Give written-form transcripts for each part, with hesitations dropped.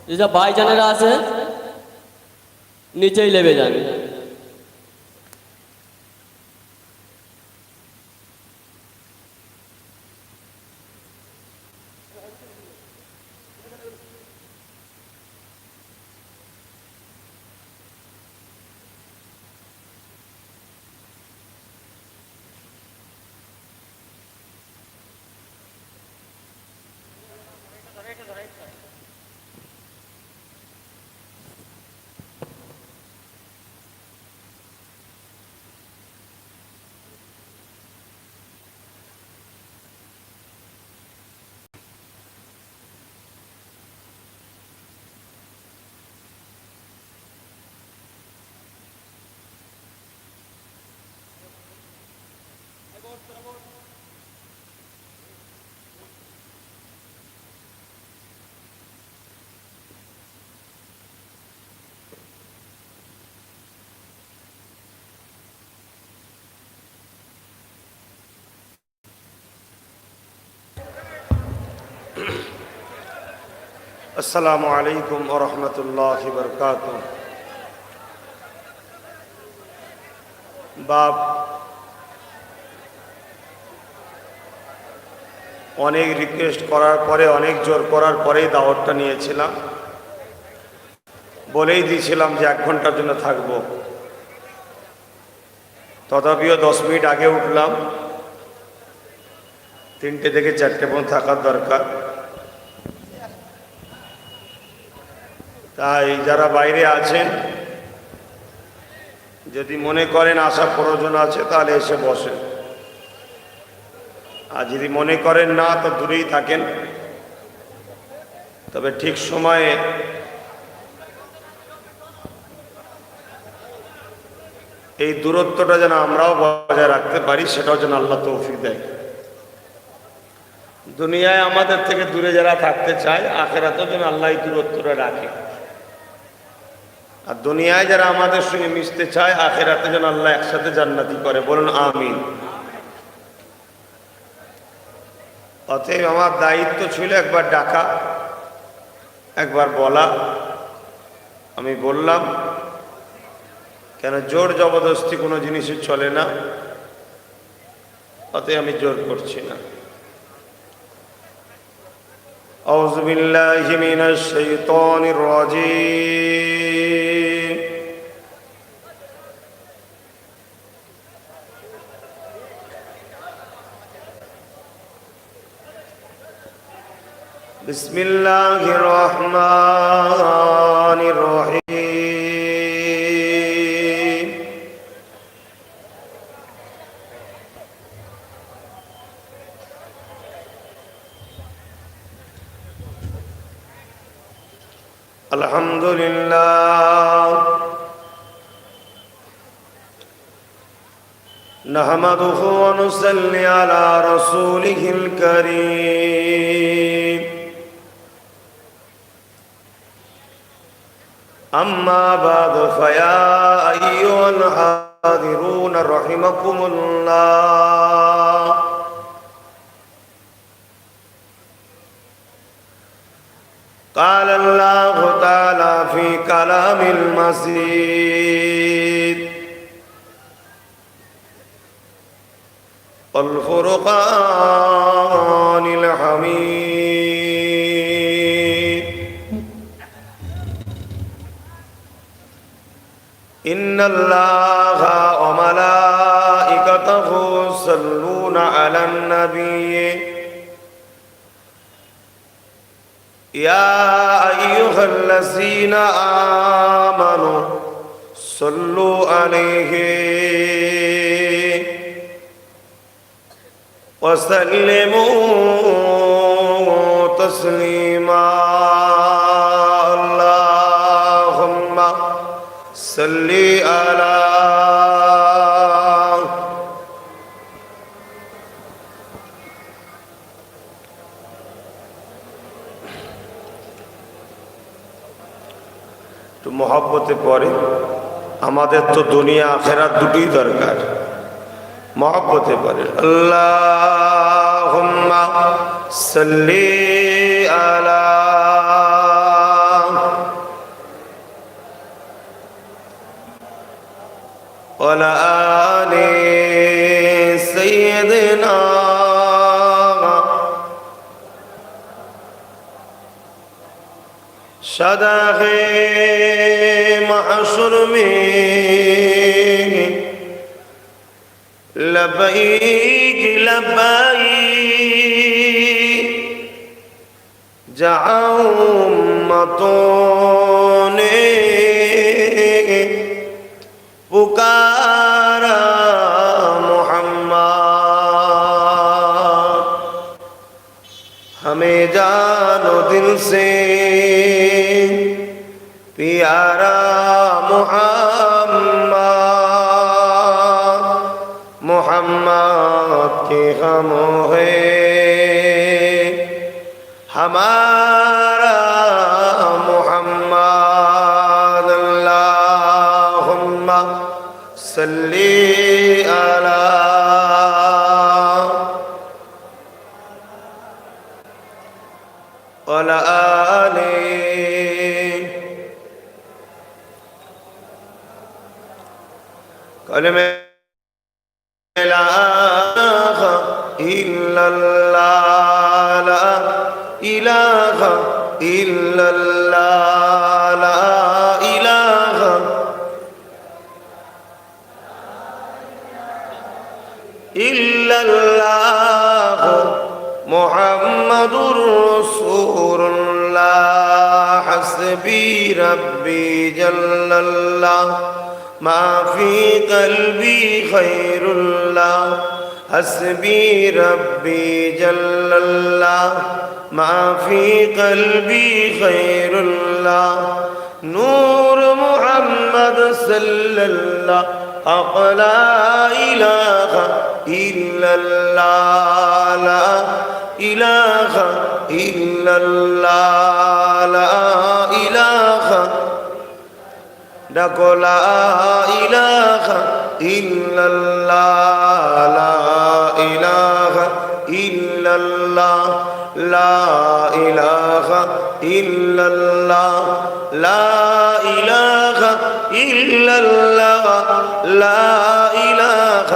যেসব ভাইজানেরা আছে নিচেই লেবে যান। আসসালামু আলাইকুম ওয়া রাহমাতুল্লাহি ওয়া বারাকাতুহু। বাপ অনেক রিকোয়েস্ট করার পরে, অনেক জোর করার পরেই দাওয়াতটা নিয়েছিলাম। বলেই দিয়েছিলাম যে 1 ঘন্টার জন্য থাকবো। তথাপিও 10 মিনিট আগে উঠলাম। 3টে থেকে 4টে পর্যন্ত থাকার দরকার। তাই যারা বাইরে আছেন, যদি মনে করেন আসার প্রয়োজন আছে তাহলে এসে বসেন, আর যদি মনে করেন না তো দূরেই থাকেন। তবে ঠিক সময়ে এই দূরত্বটা যেন আমরাও বজায় রাখতে পারি, সেটাও যেন আল্লাহ তৌফিক দেয়। দুনিয়ায় আমাদের থেকে দূরে যারা থাকতে চায়, আখিরাতেও যেন আল্লাহ এই দূরত্বটা রাখে। আর দুনিয়ায় যারা আমাদের সঙ্গে মিশতে চায়, আখিরাতে যেন আল্লাহ একসাথে জান্নাতি করে। বলুন আমিন। অতএব আমার দায়িত্ব ছিল একবার ডাকা, একবার বলা। আমি বললাম, কেন জোর জবরদস্তি কোনো জিনিসই চলে না, অতএব আমি জোর করছি না। আউযু বিল্লাহি মিনাশ শাইতানির রাজীম। বিসমিল্লাহির রহমানির রহিম। আলহামদুলিল্লাহ নাহমাদুহু ওয়া নুসাল্লি আলা রাসূলিহিল কারীম। أما بعد فيا أيها الحاضرون رحمكم الله. قال الله تعالى في كلام المسيد والفرقان الحميد. إن الله وملائكته يصلون على النبي يا أيها الذين آمنوا صلوا عليه وسلموا تسليما. اللهم صل على তো মহব্বতে পড়ে। আমাদের তো দুনিয়া আখেরাত দুটোই দরকার। মহব্বতে পড়ে আল্লাহুম্মা সাল্লি আলা وعلى آل سيدنا شداغ محشر میں لبیک لبیک جہاں امتوں نے پکارا محمد ہمیں جانو دل سے پیارا محمد محمد کے غموں ہے ہمارا محمد اللہم صلی علی وعلی آلہ کلمہ لا الہ الا اللہ لا الہ الا اللہ لا الہ الا اللہ محمد رسول اللہ حسبی ربی جل اللہ ما في قلبي خير الله حسبي ربي جل الله ما في قلبي خير الله نور محمد صلى الله حق لا إله إلا الله لا إله إلا الله لا إله لا إله إلا الله لا إله إلا الله لا إله إلا الله لا إله إلا الله لا إله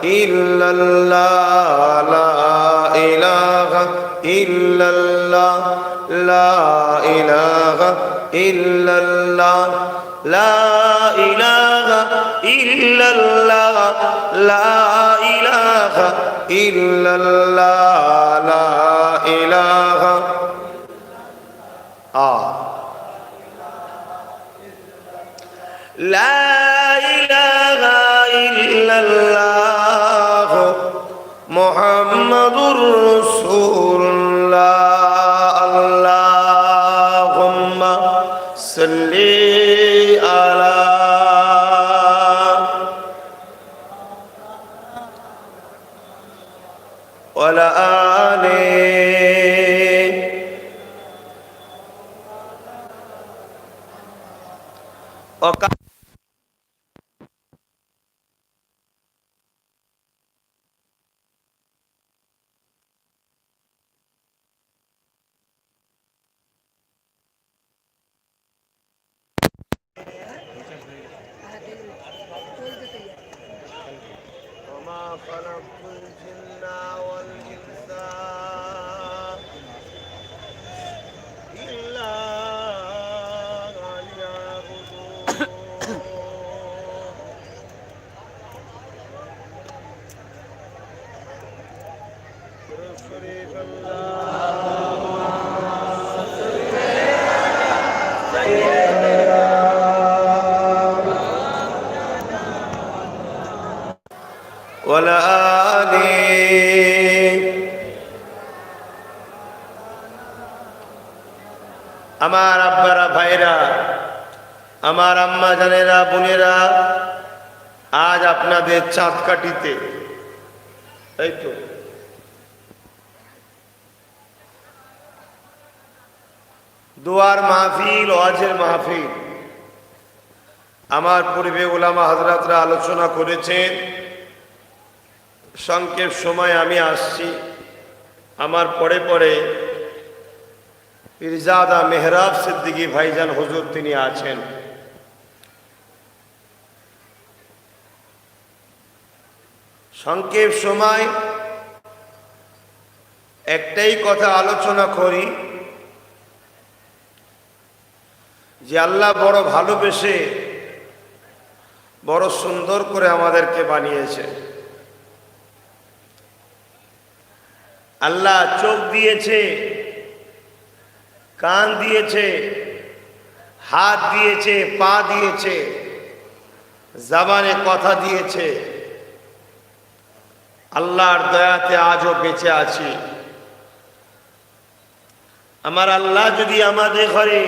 إلا الله لا إله إلا الله لا إله إلا الله لا إله إلا الله لا إله إلا الله لا إله لا إله إلا الله محمد رسول الله اللهم صل على وعلى آله وما خلقت الجن والإنس إلا ليعبدون شريف وعلى آله আমার আব্বারা ভাইরা আমার আম্মা জানেরা বোনেরা আজ আপনাদের চাঁদকাঠিতে এই তো দোয়ার মাহফিল ওয়াজের মাহফিল আমার পূর্বে উলামা হযরতরা আলোচনা করেছেন সংক্ষেপ সময় আমি আসছি আমার পরে পরে পীরজাদা মেহরাব সিদ্দিকী ভাইজান হুজুর তিনি আছেন সংক্ষেপ সময় একটাই কথা আলোচনা করি যে আল্লাহ বড় ভালোবেসে বড় সুন্দর করে আমাদেরকে বানিয়েছে। আল্লাহ চোখ দিয়েছে, কান দিয়েছে, হাত দিয়েছে, পা দিয়েছে, জবানে কথা দিয়েছে। আল্লাহর দয়াতে আজও বেঁচে আছি। আমার আল্লাহ যদি আমাদের ঘরে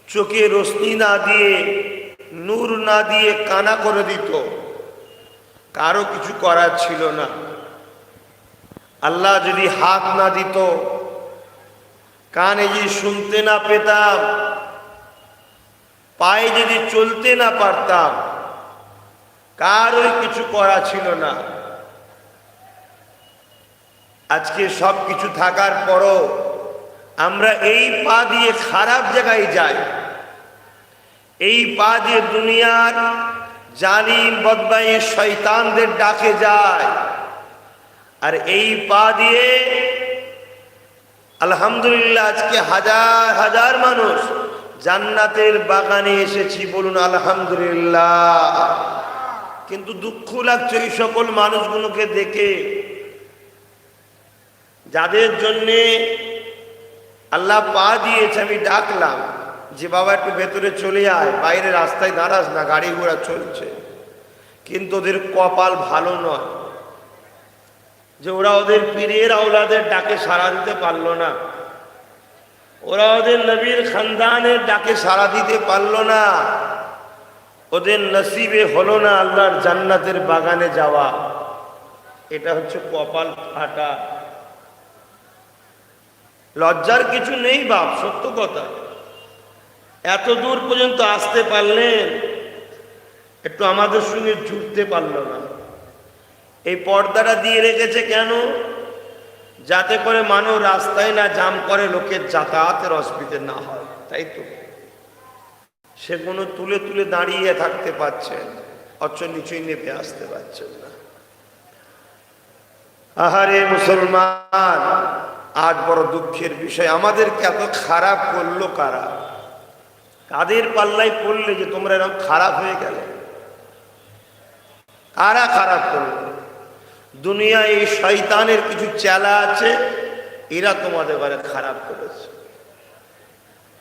চোখে রোশনি না দিয়ে, নূর না দিয়ে কানা করে দিত, কারো কিছু করার ছিল না। আল্লাহ যদি হাত না দিত, কানে যদি শুনতে না পেতাম, পায়ে যদি চলতে না পারতাম, কারোই কিছু করা ছিল না। আজকে সব কিছু থাকার পরও আমরা এই পা দিয়ে খারাপ জায়গায় যাই, এই পা দিয়ে দুনিয়ার জালিম বদমাইশ শয়তানদের ডাকে যায়, আর এই পা দিয়ে আলহামদুলিল্লাহ আজকে হাজার হাজার মানুষ জান্নাতের বাগানে এসেছি, বলুন আলহামদুলিল্লাহ। কিন্তু দুঃখ লাগছে এই সকল মানুষগুলোকে দেখে, যাদের জন্যে আল্লাহ পা দিয়েছে। আমি ডাকলাম যে বাবা একটু ভেতরে চলে আয়, বাইরে রাস্তায় দাঁড়াস না, গাড়ি ঘোড়া চলছে। কিন্তু ওদের কপাল ভালো নয় যে ওরা ওদের পীরের আওলাদের ডাকে সাড়া দিতে পারলো না, ওরা ওদের নবীর খানদানের ডাকে সাড়া দিতে পারলো না, ওদের নসিবে হলো না আল্লাহর জান্নাতের বাগানে যাওয়া। এটা হচ্ছে কপাল ফাটা। লজ্জার কিছু নেই বাপ, সত্য কথা। এত দূর পর্যন্ত আসতে পারলেন, একটু আমাদের সঙ্গে জুড়তে পারলো না। এই পর্দাটা দিয়ে রেখেছে কেন? যাতে করে মানুষ রাস্তায় না জাম করে, লোকের যাতায়াতের অসুবিধে না হয়, তাই তো। সেগুলো তুলে তুলে দাঁড়িয়ে থাকতে পারছেন, অথচ নিচুই নেমে আসতে পারছেন না। আহারে মুসলমান, আজ বড় দুঃখের বিষয়, আমাদেরকে এত খারাপ করলো কারা? কাদের পাল্লায় পড়লে যে তোমরা এরকম খারাপ হয়ে গেলে? কারা খারাপ করলো? দুনিয়ায় এই শয়তানের কিছু চেলা আছে, এরা তোমাদের ঘরে খারাপ করেছে।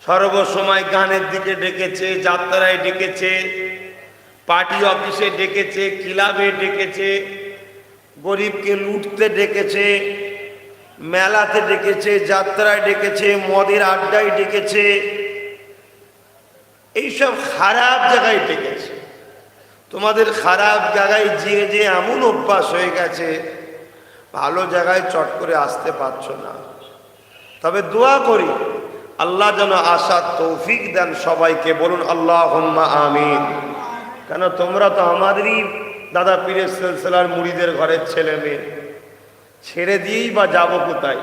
সর্বসময় গানের দিকে ডেকেছে, যাত্রায় ডেকেছে, পার্টি অফিসে ডেকেছে, ক্লাবে ডেকেছে, গরিবকে লুটতে ডেকেছে, মেলাতে ডেকেছে, যাত্রায় ডেকেছে, মদের আড্ডায় ডেকেছে, এইসব খারাপ জায়গায় ডেকেছে। তোমাদের খারাপ জায়গায় যেয়ে যে এমন অভ্যাস হয়ে গেছে, ভালো জায়গায় চট করে আসতে পারছো না। তবে দোয়া করি আল্লাহ যেন আসার তৌফিক দেন সবাইকে, বলুন আল্লাহুম্মা আমিন। কেন তোমরা তো আমাদেরই দাদা পীরের সিলসিলার মুরিদের ঘরের ছেলে মেয়ে, ছেড়ে দিয়েই বা যাবো কোথায়?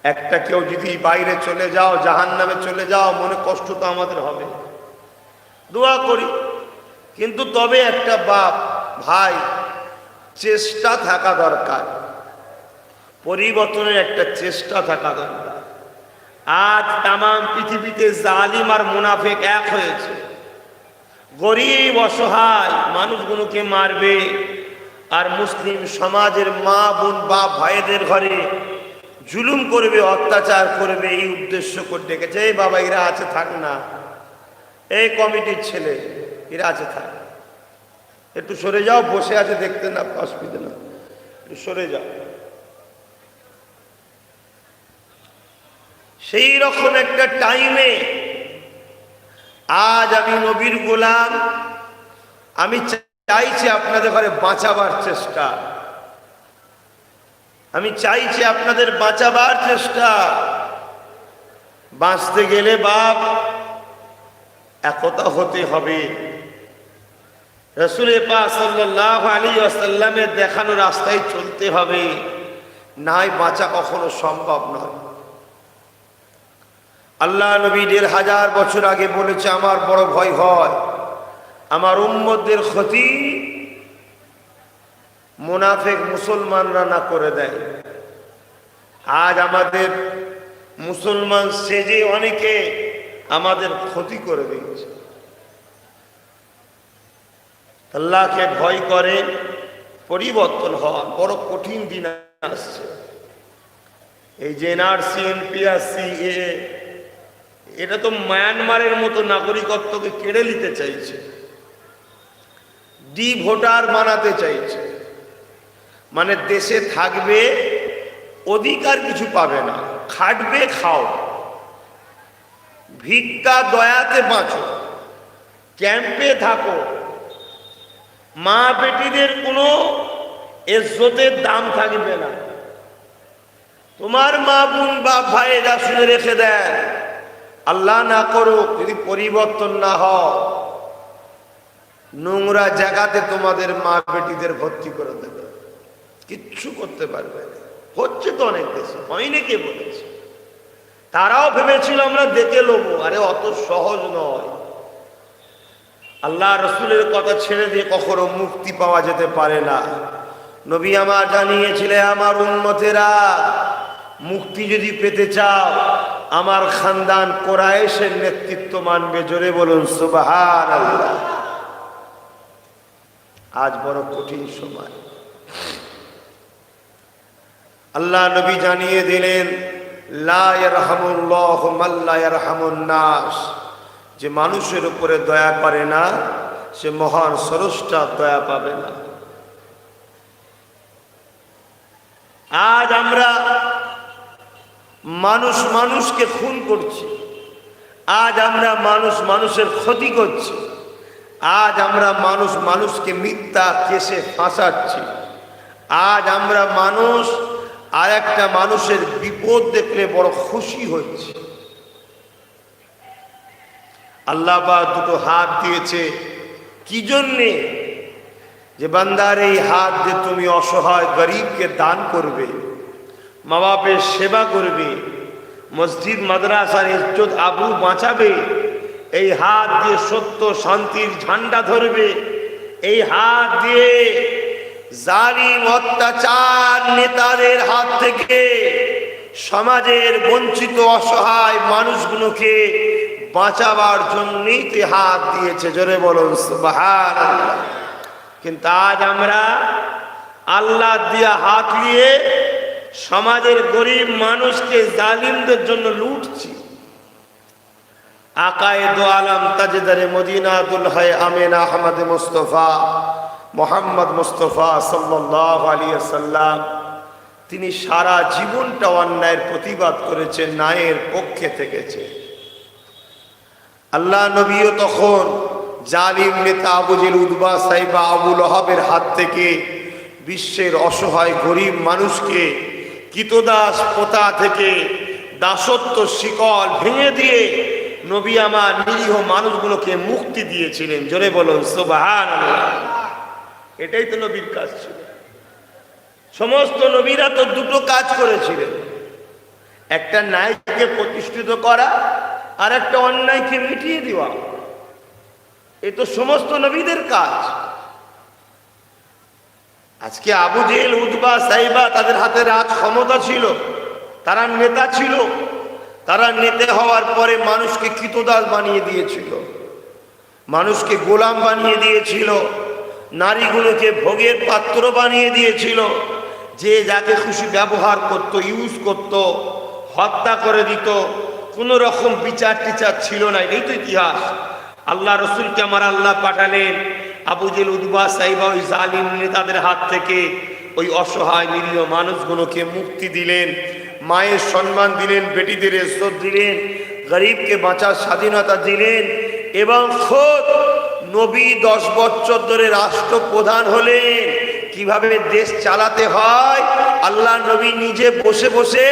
একটা কেউ যদি বাইরে চলে যাও, জাহান্নামে চলে যাও, মনে কষ্ট তো আমাদের হবে। দোয়া করি, কিন্তু তবে একটা বাপ ভাই, চেষ্টা থাকা দরকার, পরিবর্তনের একটা চেষ্টা থাকা দরকার। আজ তাম পৃথিবীতে জালিম আর মুনাফিক এক হয়েছে। গরিব অসহায় মানুষগুলোকে মারবে, আর মুসলিম সমাজের মা বোন বাপ ভাইদের ঘরে জুলুম করবে, অত্যাচার করবে। এই উদ্দেশ্য করে ডেকেছে, এই বাবা এরা আছে থাক না, এই কমিটির ছেলে এরা আছে থাক, একটু সরে যাও, বসে আছে দেখতে না, অসুবিধা না, একটু সরে যাও। সেই রকম একটা টাইমে আজ আমি নবীর গোলাম, আমি চাইছি আপনাদের ঘরে বাঁচাবার চেষ্টা, আমি চাইছি আপনাদের বাঁচাবার চেষ্টা। বাঁচতে গেলে বাপ একতা হতে হবে। রাসূল পাক সাল্লাল্লাহু আলাইহি ওয়াসাল্লামের দেখানো রাস্তায় চলতে হবে, নাই বাঁচা কখনো সম্ভব নয়। আল্লাহ নবী ১৫০০ বছর আগে বলেছে, আমার বড় ভয় হয় আমার উম্মতদের ক্ষতি মুনাফিক মুসলমানরা না করে দেয়। আজ আমাদের মুসলমান সেজে অনেকে আমাদের ক্ষতি করে দিচ্ছে। আল্লাহকে ভয় করে, পরিবর্তন হওয়া বড় কঠিন দিন আসছে। এই যে এনআরসি, এনপিআরসি, এটা তো মায়ানমারের মতো নাগরিকত্বকে কেড়ে নিতে চাইছে, ডি ভোটার বানাতে চাইছে। মানে দেশে থাকবে, অধিকার কিছু পাবে না, খাটবে খাও, ভিক্ষা দয়াতে বাঁচো, ক্যাম্পে থাকো, মা বেটিদের কোনো ইজ্জতের দাম থাকবে না। তোমার মা বোন বাপ ভাইয়েরা শুনে রেখে দেন, আল্লাহ না করুক যদি পরিবর্তন না হয়, নোংরা জায়গাতে তোমাদের মা বেটিদের ভর্তি করে দেবে, কিচ্ছু করতে পারবে না। হচ্ছে তো অনেক দেশে, হয়নি কে বলেছে? তারাও ভেবেছিল আমরা দেখে লোবো, আরে অত সহজ নয়। আল্লাহ রসুলের কথা ছেড়ে দিয়ে কখনো মুক্তি পাওয়া যেতে পারে না। নবী আমার জানিয়েছিলেন, আমার উম্মতেরা মুক্তি যদি পেতে চাও, আমার খানদান কোরাইশের নেতৃত্ব মানবে। জোরে বলুন সুবহানাল্লাহ। আজ বড় কঠিন সময়। আল্লাহ নবী জানিয়ে দিলেন, লা ইয়ারহামুল্লাহু মান লা ইয়ারহামুন নাস, যে মানুষের উপরে দয়া করে না, সে মহান স্রষ্টা দয়া পাবে না। আজ আমরা মানুষ মানুষকে খুন করছি, আজ আমরা মানুষ মানুষের ক্ষতি করছি, আজ আমরা মানুষ মানুষকে মিথ্যা কেসে ফাঁসাচ্ছি, আজ আমরা মানুষ আর একটা মানুষের বিপদ দেখলে বড় খুশি হচ্ছে। আল্লাহ পাক দুটো হাত দিয়েছে কি জন্যে? যে বান্দার এই হাত দিয়ে তুমি অসহায় গরিবকে দান করবে, মা বাপের সেবা করবে, মসজিদ মাদ্রাসার ইজ্জত আবরু বাঁচাবে, এই হাত দিয়ে সত্য শান্তির ঝান্ডা ধরবে, এই হাত দিয়ে জালিম অত্যাচার নেতাদের হাত থেকে সমাজের বঞ্চিত অসহায় মানুষগুলোকে বাঁচাবার জন্যই তো হাত দিয়েছে। জোরে বলুন সুবহানাল্লাহ। কিন্তু আজ আমরা আল্লাহ দিয়া হাত নিয়ে সমাজের গরিব মানুষকে জালিমদের জন্য লুটছি। আকায়ে দো আলম তাজদারে মদিনাতুল হায় আমিনা আহমদ মুস্তফা মোহাম্মদ মুস্তফা সাল্লাল্লাহু আলাইহি ওয়াসাল্লাম, তিনি সারা জীবনটা অন্যায়ের প্রতিবাদ করেছেন, ন্যায়ের পক্ষে থেকেছে। আল্লাহ নবীও তখন জালিম নেতা আবু জেল, উতবা, সাইবা, আবু লহাবের হাত থেকে বিশ্বের অসহায় গরিব মানুষকে কৃতদাস প্রথা থেকে দাসত্ব শিকল ভেঙে দিয়ে নবী আমার নিরীহ মানুষগুলোকে মুক্তি দিয়েছিলেন। জোরে বলুন সুবহানাল্লাহ। এটাই তো নবীর কাজ ছিল। সমস্ত নবীরা তো দুটো কাজ করেছিলেন, একটা ন্যায়কে প্রতিষ্ঠিত করা আর একটা অন্যায়কে মিটিয়ে দেওয়া। এ তো সমস্ত নবীদের কাজ। আজকে আবু জেহেল, উতবা, সাইবা তাদের হাতে রাজ ক্ষমতা ছিল, তারা নেতা ছিল, তারা নেতা হওয়ার পরে মানুষকে কৃতদাস বানিয়ে দিয়েছিল, মানুষকে গোলাম বানিয়ে দিয়েছিল, নারীগুলোকে ভোগের পাত্র বানিয়ে দিয়েছিল। যে যাকে খুশি ব্যবহার করত, ইউজ করত, হত্যা করে দিত, কোনো রকম বিচার টিচার ছিল না। এই তো ইতিহাস। আল্লাহ রসুলকে আমার আল্লাহ পাঠালেন আবু জেহেল, উতবা, সাইবা ওই জালিম নেতাদের হাত থেকে ওই অসহায় নিরীহ মানুষগুলোকে মুক্তি দিলেন, মায়ের সম্মান দিলেন, বেটিদের ইজ্জত দিলেন, গরিবকে বাঁচার স্বাধীনতা দিলেন। এবং খোদ নবী 10 বছর ধরে রাষ্ট্রপ্রধান হলেন। কিভাবে দেশ চালাতে হয় আল্লাহ নবী নিজে বসে বসে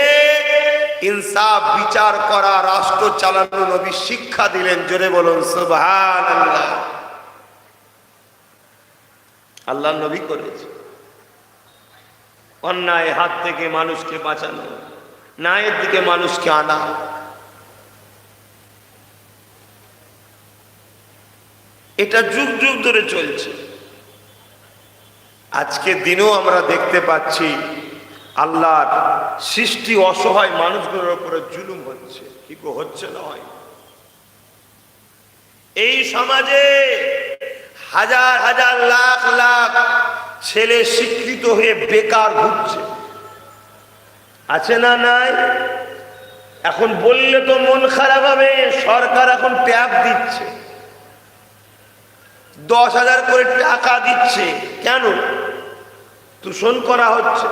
ইনসাফ বিচার করা, রাষ্ট্র চালানো নবী শিক্ষা দিলেন। জোরে বলুন সুবহানাল্লাহ। আল্লাহ নবী করেছে অন্যায় হাত থেকে মানুষকে বাঁচানো, ন্যায়ের দিকে মানুষকে আনা। এটা যুগ যুগ ধরে চলছে। আজকের দিনেও আমরা দেখতে পাচ্ছি আল্লাহর সৃষ্টি অসহায় মানুষগুলোর উপরে জুলুম হচ্ছে। কি হচ্ছে না হয়? এই সমাজে হাজার হাজার লাখ লাখ ছেলে শিক্ষিত হয়ে বেকার ঘুরছে, আছে না নাই? এখন বললে তো মন খারাপ হবে, সরকার এখন ট্যাব দিচ্ছে, 10,000 করে টাকা দিচ্ছে। কেন? দূষণ করা হচ্ছে।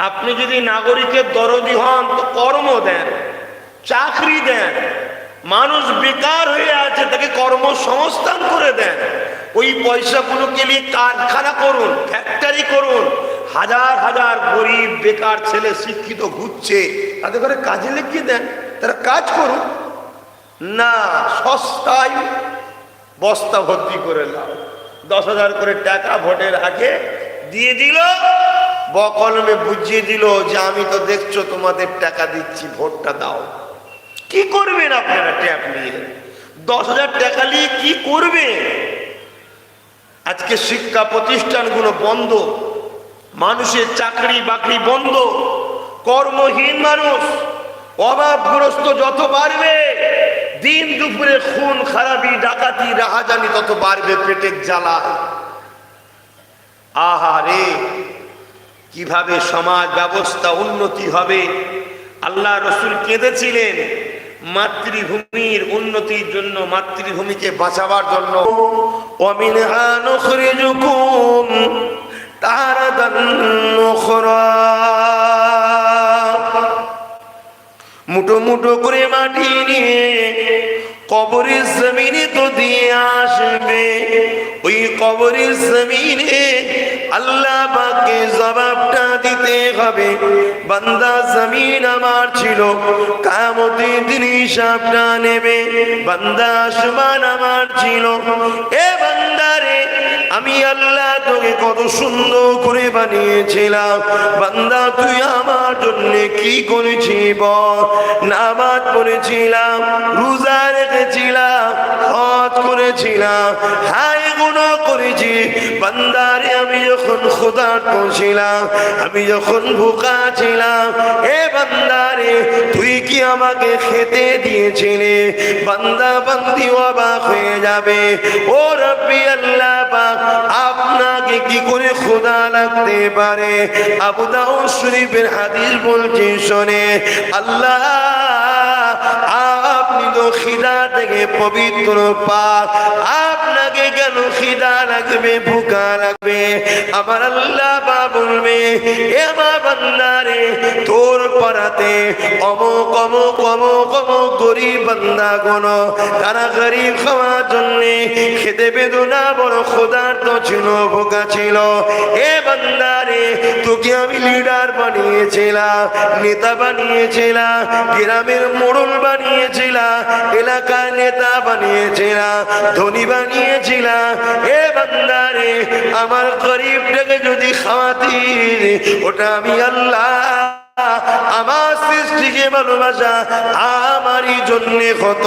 আপনি যদি নাগরিকের দরদি হন তো কর্ম দেন, চাকরি দেন। মানুষ বেকার হয়ে আছে, তাকে কর্মসংস্থান করে দেন। ওই পয়সাগুলোকে নিয়ে কারখানা করুন, ফ্যাক্টরি করুন। হাজার হাজার গরিব বেকার ছেলে শিক্ষিত ঘুরছে, তাদের ঘরে কাজে লিখিয়ে দেন, তারা কাজ করুন না। সস্তায় বস্তা ভর্তি করে নাও, 10,000 করে টাকা ভোটের আগে দিয়ে দিল, বকলমে বুঝিয়ে দিল যে আমি তো দেখছো তোমাদের টাকা দিচ্ছি, ভোটটা দাও। কি করবেন আপনারা ট্যাপ নিয়ে? 10,000 টাকা নিয়ে কি করবে? আজকে শিক্ষা প্রতিষ্ঠানগুলো বন্ধ, মানুষের চাকরি বাকরি বন্ধ, কর্মহীন মানুষ, অভাবগ্রস্ত যত বাড়বে, দিন দুপুরে খুন খারাপি ডাকাতি রাহাজানি তত বাড়বে, পেটের জ্বালা। আহারে, কিভাবে সমাজ ব্যবস্থা উন্নতি হবে? আল্লাহ রসুল কেঁদেছিলেন মাতৃভূমির উন্নতির জন্য, মাতৃভূমিকে বাঁচাবার জন্য। ওয়ামিনহা নুখরিজুকুম তারাদান উখরা, মুঠো মুঠো করে মাটি নিয়ে কবরের জমিনে তো দিয়ে আসবে। ওই কবরের জমিনে আল্লাহ পাককে জবাবটা দিতে হবে, বান্দা জমিন আমার ছিল, কিয়ামতের দিন হিসাবটা নেবে। বান্দা আসমান আমার ছিল, এ বান্দারে আমি আল্লাহ তোকে কত সুন্দর করে বানিয়েছিলাম, বান্দা তুই আমার জন্য কি করেছিস বল? নামাজ পড়েছিলাম, রোজা রেখেছিলাম, হজ করেছিলাম, হায় গুনাহ করেছি। বান্দারে আমি যখন ক্ষুধার্ত ছিলাম, আমি যখন ভুকা ছিলাম, এ বান্দারে তুই কি আমাকে খেতে দিয়েছিলে? বান্দা বান্দি অবাক হয়ে যাবে, ও রব্বি আল্লাহ পাক, আপনাকে কি করে ক্ষুধা লাগতে পারে? আবু দাউদ শরীফের হাদিস বলছে, শোনে, আল্লাহ আপনি তো খিদা থেকে পবিত্র পাক, আপনাকে কেন খিদা লাগবে, ভুকা লাগবে? আমার আল্লাহ বা বলবে, এ মা বান্দারে তোর পাড়াতে অমুক অমুক অমুক অমুক গরিব বান্দা গুণ, তারা গরিব খাওয়ার জন্য খেতে পেতো না, বড় ক্ষুধার্ত ছিল, ভোকা ছিল। এ বান্দারে তোকে আমি লিডার বানিয়েছিলাম, নেতা বানিয়েছিলাম, গ্রামের মোড়ল বানিয়েছিলাম, এলাকার নেতা বানিয়েছিলাম, ধনী বানিয়েছিলাম। এ বান্দারে আমার গরিবটাকে যদি খাওয়াতি, ওটা আমি আল্লাহ আমার সৃষ্টিকে ভালোবাসা আমারই জন্য কত।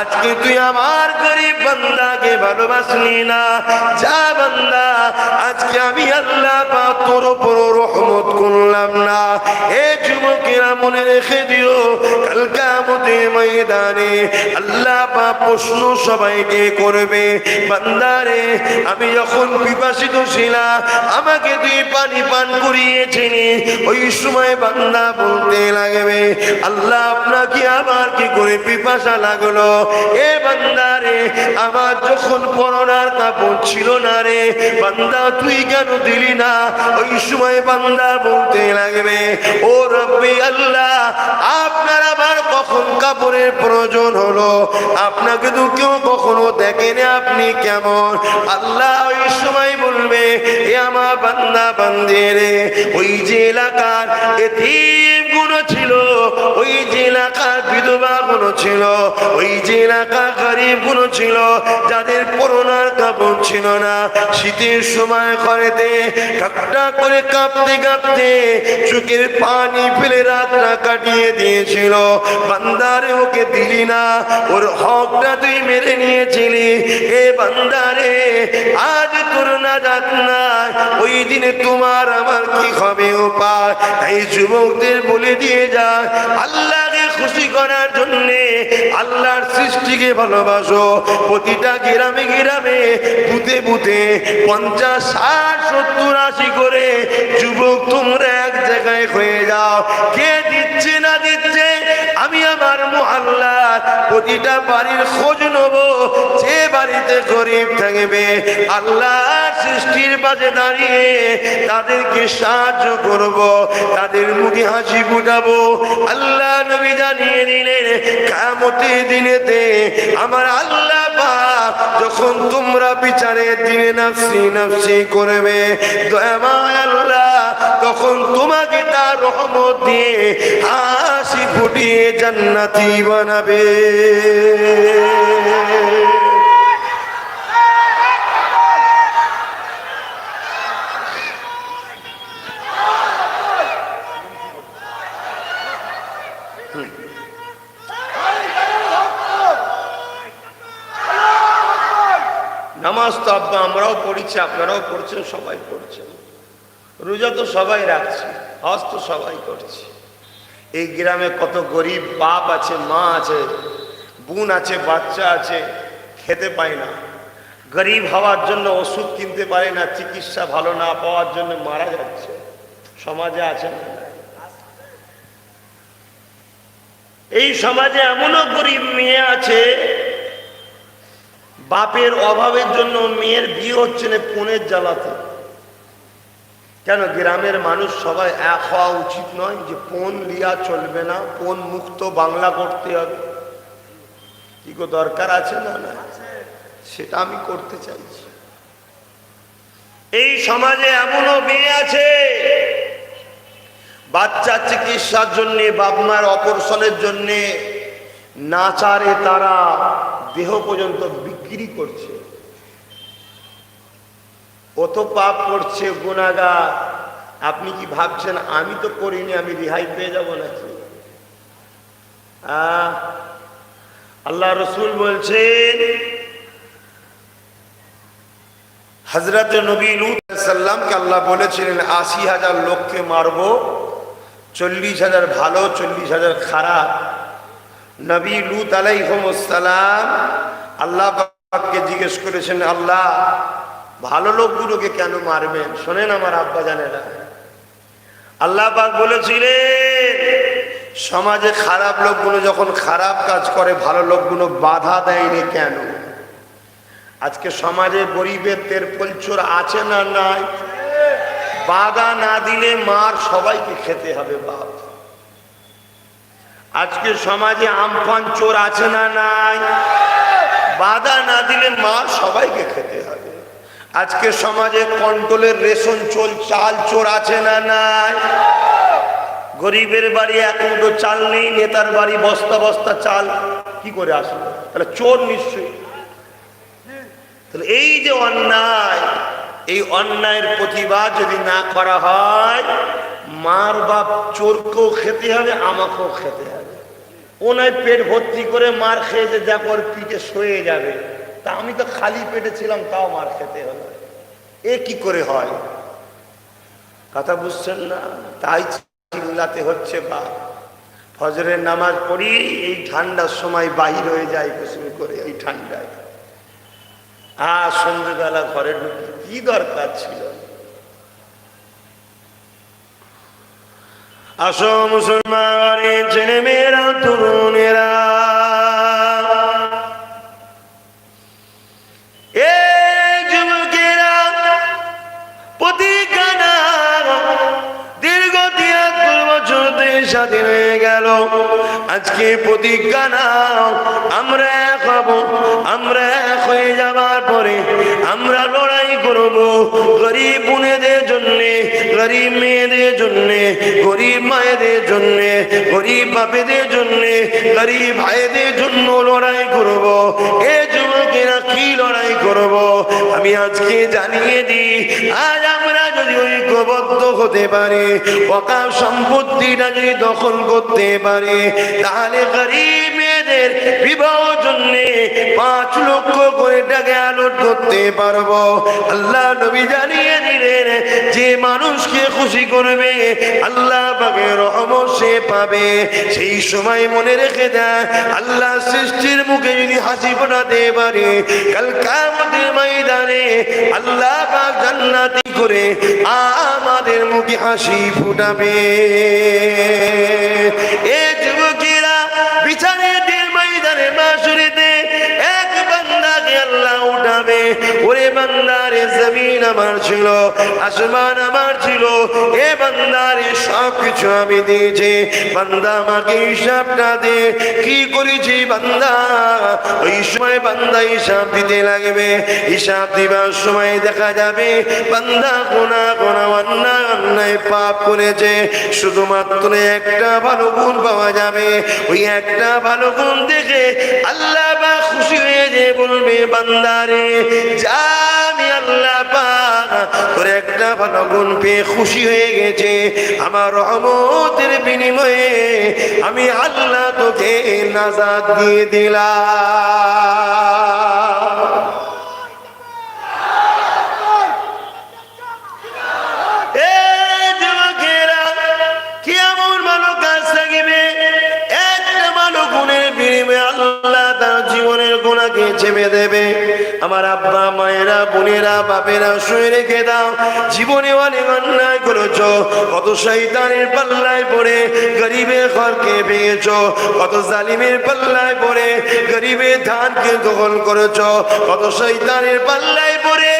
আজকে তুই আমার গরিব বান্দাকে ভালোবাসলি না, যা বান্দা আজকে আমি আল্লাহ পাক তোর উপর রহমত করলাম না। এ যুবকেরা মনে রেখে দিও, কাল কিয়ামতের ময়দানে আল্লাহ পাক প্রশ্ন সবাইকে করবে, বান্দারে আমি যখন পিপাসিত ছিলাম, আমাকে তুই পানি পান করিয়েছিলি। ওই সময় বান্দা বলতে লাগবে, আল্লাহ আপনাকে আবার কি করে পিপাসা লাগলো? এ বান্দারে আমার যখন পরনার কাপড় ছিল না রে, বান্দা তুই কেন দিলি না? ওই সময় বান্দা বলতে লাগবে, ও রব্বি আল্লাহ, আপনার আবার কখন কাপড়ের প্রয়োজন হলো? আপনাকে তো কেউ কখনো দেখেনি, আপনি কেমন? আল্লাহ ওই সময় বলবে, এ আমার বান্দা বান্দিরে, ওই যে এলাকার এতিম গুলো ছিল, ওই যে এলাকার বিধবা গুলো ছিল, ওই যে এলাকার গরিব গুলো ছিল, যাদের পরনার কাপড় ছিল না, শীতের সময় ঘরেতে ঠাকটা করে কাঁপতে কাঁপতে চোখের পানি ফেলে রাতটা কাটিয়ে দিয়েছিল, বান্দারে ওকে দিল ছিলি না, ওর হকটা তুই মেরে নিয়েছিলি। এ বান্দারে, আজ তোর নাজাত নাই, ওই দিনে তোমার আমার কি হবে উপায়? তাই যুবকদের বলে দিয়ে যায়, আল্লাহকে খুশি করার জন্যে, আল্লাহর সৃষ্টিকে ভালোবাসো। প্রতিটা গ্রামে গ্রামে, বুথে বুথে 50, 60, 70, 80 করে যুবক তোমরা এক জায়গায় হয়ে যাও। কে দিচ্ছে না দিচ্ছে আমি আমার মুহাল্লার প্রতিটা বাড়ির খোঁজ নেব। যে বাড়িতে গরিব থাকবে, আল্লাহর সৃষ্টির পাশে দাঁড়িয়ে তাদেরকে সাহায্য করব, তাদের মুখে হাসি ফুটাবো। আল্লাহ নবী জানিয়ে দিলেন, কিয়ামতের দিনেতে আমার আল্লাহ পাক যখন তোমরা বিচারের দিনে নফসি নফসি করবে, দয়াময় আল্লাহ তখন তোমাকে তার রহমত দিয়ে হাসি ফুটিয়ে জান্নাতি বানাবে। নামাজ তো আব্বা আমরাও পড়েছি, আপনারাও পড়ছেন, সবাই পড়ছেন। রোজা তো সবাই রাখছে, হজ তো সবাই করছে। এই গ্রামে কত গরিব বাপ আছে, মা আছে, বোন আছে, বাচ্চা আছে, খেতে পায় না। গরিব হওয়ার জন্য ওষুধ কিনতে পারে না, চিকিৎসা ভালো না পাওয়ার জন্য মারা যাচ্ছে। সমাজে আছে না? এই সমাজে এমনও গরিব মেয়ে আছে, বাপের অভাবের জন্য মেয়ের বিয়ে হচ্ছে না পণের জ্বালাতে। কেন? গ্রামের মানুষ সবাই এক হওয়া উচিত নয় যে পণ লিয়া চলবে না, পণ মুক্ত বাংলা করতে হবে। কি গো, দরকার আছে না? না, সেটা আমি করতে চাইছি। এই সমাজে এমনও মেয়ে আছে, বাচ্চা চিকিৎসার জন্যে, বাপ মায়ের অপারেশনের জন্যে নাচারে তারা দেহ পর্যন্ত বিক্রি করছে। কত পাপ করছে, গুনাহগার। আপনি কি ভাবছেন আমি তো করিনি, আমি রেহাই পেয়ে যাব নাকি? আল্লাহ রসুল বলছেন, হযরত নবী লূত সাল্লামকে আল্লাহ বলেছিলেন 80,000 লোককে মারবো, 40,000 ভালো, 40,000 খারাপ। নবী লূত আলাইহিস সালাম আল্লাহ পাককে জিজ্ঞেস করেছেন, আল্লাহ ভালো লোকগুলোকে কেন মারবেন? শোনেন আমার আব্বা জানেরা, আল্লাহ পাক বলেছিলেন সমাজে খারাপ লোকগুলো যখন খারাপ কাজ করে, ভালো লোকগুলো বাধা দেয়নি কেন? আজকে সমাজে গরিবের তেরপল চোর আছে না নাই? বাধা না দিলে মার সবাইকে খেতে হবে বাপ। আজকে সমাজে আমফান চোর আছে না নাই? বাধা না দিলে মার সবাইকে খেতে হবে। আজকে সমাজে কন্ট্রোলের রেশন চাল চোর আছে না নাই? গরিবের বাড়ি এক মুঠো চাল নেই, নেতার বাড়ি বস্তা বস্তা চাল কি করে আসলো? তাহলে চোর নিশ্চয়ই। তাহলে এই যে অন্যায়, এই অন্যায়ের প্রতিবাদ যদি না করা হয়, মার বাপ চোরকেও খেতে হবে, আমাকেও খেতে হবে। ও নয় পেট ভর্তি করে মার খেয়েছে, যা পর পিঠে সয়ে যাবে, তা আমি তো খালি পেটে ছিলাম, তাও মার খেতে হলো। এ কি করে হয়? কথা বুঝছেন না? তাই চিল্লাতে হচ্ছে বাপ। ফজরের নামাজ পড়ি, এই ঠান্ডার সময় বাহির হয়ে যায় গোসল করে, এই ঠান্ডায়। সন্ধ্যেবেলা ঘরে ঢুকি, কি দরকার ছিল? আসো মুসলমানের ছেলে মেয়েরা, তরুণেরা, এই যুবকেরা, প্রতিজ্ঞা নাও, দীর্ঘ 73 বছর দেশ স্বাধীন হয়ে গেল। আজকে প্রতিজ্ঞা নাও, আমরা এক হব, আমরা এক হয়ে যাবার পরে আমরা লড়াই করব গরিব বোনেদের জন্যে, গরিব মেয়েদের জন্যে, গরিব মায়েদের জন্যে, গরিব বাপেদের জন্যে, গরিব ভাইদের জন্য লড়াই করব। এ যুবকেরা কি লড়াই করব? আমি আজকে জানিয়ে দিই, আজ আমরা যদি ঐক্যবদ্ধ হতে পারি, ওয়াকফ সম্পত্তিটা যদি দখল করতে পারি, তাহলে গরিব মেয়েদের বিবাহ জন্য 5 লক্ষ করে টাকা আলোট করতে পারবো। আল্লাহ নবী জানিয়ে দিলেন, যে মানুষকে খুশি করবে আল্লাহ পাকের রহমত সে পাবে। সেই সময় মনে রেখে দেয়, আল্লাহ সৃষ্টির মুখে যদি হাসি ফোটাতে পারে, কাল কিয়ামতের ময়দানে আল্লাহ পাক জান্নাতি করে আমাদের মুখে হাসি ফুটাবে। এ যুবকেরা, বিচারের দিন ময়দানে মাশরিতে এক বান্দাকে আল্লাহ উঠাবে। ওরে বান্দারে, জমিন আমার ছিল, আসমান আমার ছিল, এ বান্দারে সব কিছু আমি দিয়েছি, বান্দা আমাকে হিসাবটা দে, কি করেছি বান্দা। ওই সময় বান্দা হিসাব দিতে লাগবে। হিসাব দিবার সময় দেখা যাবে বান্দা কোনা কোনা অন্যায় অন্যায় পাপ করেছে, শুধুমাত্র একটা ভালো গুণ পাওয়া যাবে। ওই একটা ভালো গুণ দেখে আল্লাহ বা খুশি হয়ে যে বলবে, বান্দারে যা, আমি আল্লাহ পাক তোর একটা ভালো গুণ পেয়ে খুশি হয়ে গেছে, আমার রহমতের বিনিময়ে আমি আল্লাহ তোকে নাজাত দিয়ে দিলাম। জীবনের গুণাকে ছেপে দেবে। আমার আব্বা মায়েরা বোনেরা বাপেরা শুয়ে রেখে দাও, জীবনে অনেক অন্যায় করেছো, কত শয়তানের পাল্লায় পড়ে গরিবের ঘরকে ভেঙেছো, কত জালিমের পাল্লায় পড়ে গরিবের ধানকে দখল করেছো, কত শয়তানের পাল্লায় পড়ে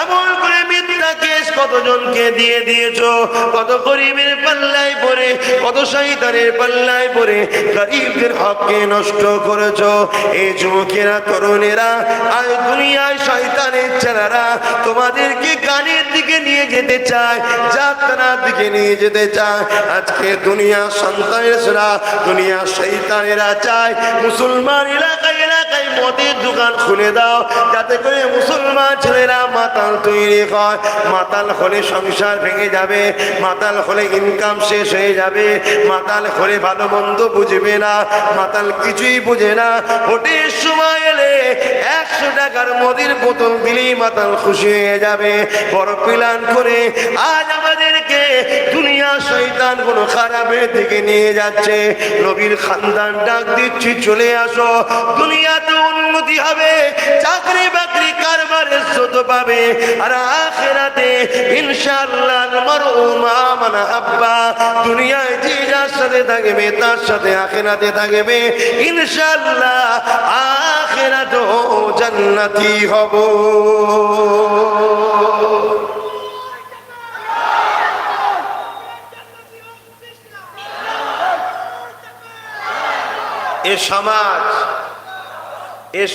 এমন করে মিথ্যা কেস কতজনকে দিয়ে দিয়েছো, কত গরিবের পাল্লায় পড়ে কত শয়তানের পাল্লায় পড়ে গরিবদের হককে নষ্ট করেছো। এই যুবকেরা, তরুণেরা, আজ দুনিয়ায় শয়তানের ছেলেরা তোমাদেরকে গানের দিকে নিয়ে যেতে চায়, যাত্রার দিকে নিয়ে যেতে চায়। আজকে দুনিয়া সন্তানেরা, দুনিয়া শয়তানেরা চায় মুসলমান এলাকায় এলাকায় মদের দোকান খুলে দাও, যাতে করে মুসলমান ছেলেরা মাতাল তৈরি হয়। মাতাল হলে সংসার ভেঙে যাবে, মাতাল হলে ইনকাম শেষ হয়ে যাবে, মাতাল হলে ভালো মন্দ বুঝবে না, মাতাল কিছুই বুঝে না। ভোটের সময় এলে 100 টাকার মদের বোতল দিলেই মাতাল খুশি হয়ে যাবে। বড় প্ল্যান করে আজ আমাদেরকে দুনিয়া শয়তান কোন খারাপের দিকে নিয়ে যাচ্ছে। নবীর খানদান ডাক দিচ্ছি, চলে আসো, দুনিয়াতে উন্নতি হবে, চাকরি বাকরি কারবারের স্রোত পাবে, আর আখিরাতে ইনশাআল্লাহ মারউ মা মান হাব্বা, দুনিয়ায় যে যার সাথে থাকবে তার সাথে আখিরাতে থাকবে ইনশাআল্লাহ, আখিরাতেও জান্নাতি হব। এ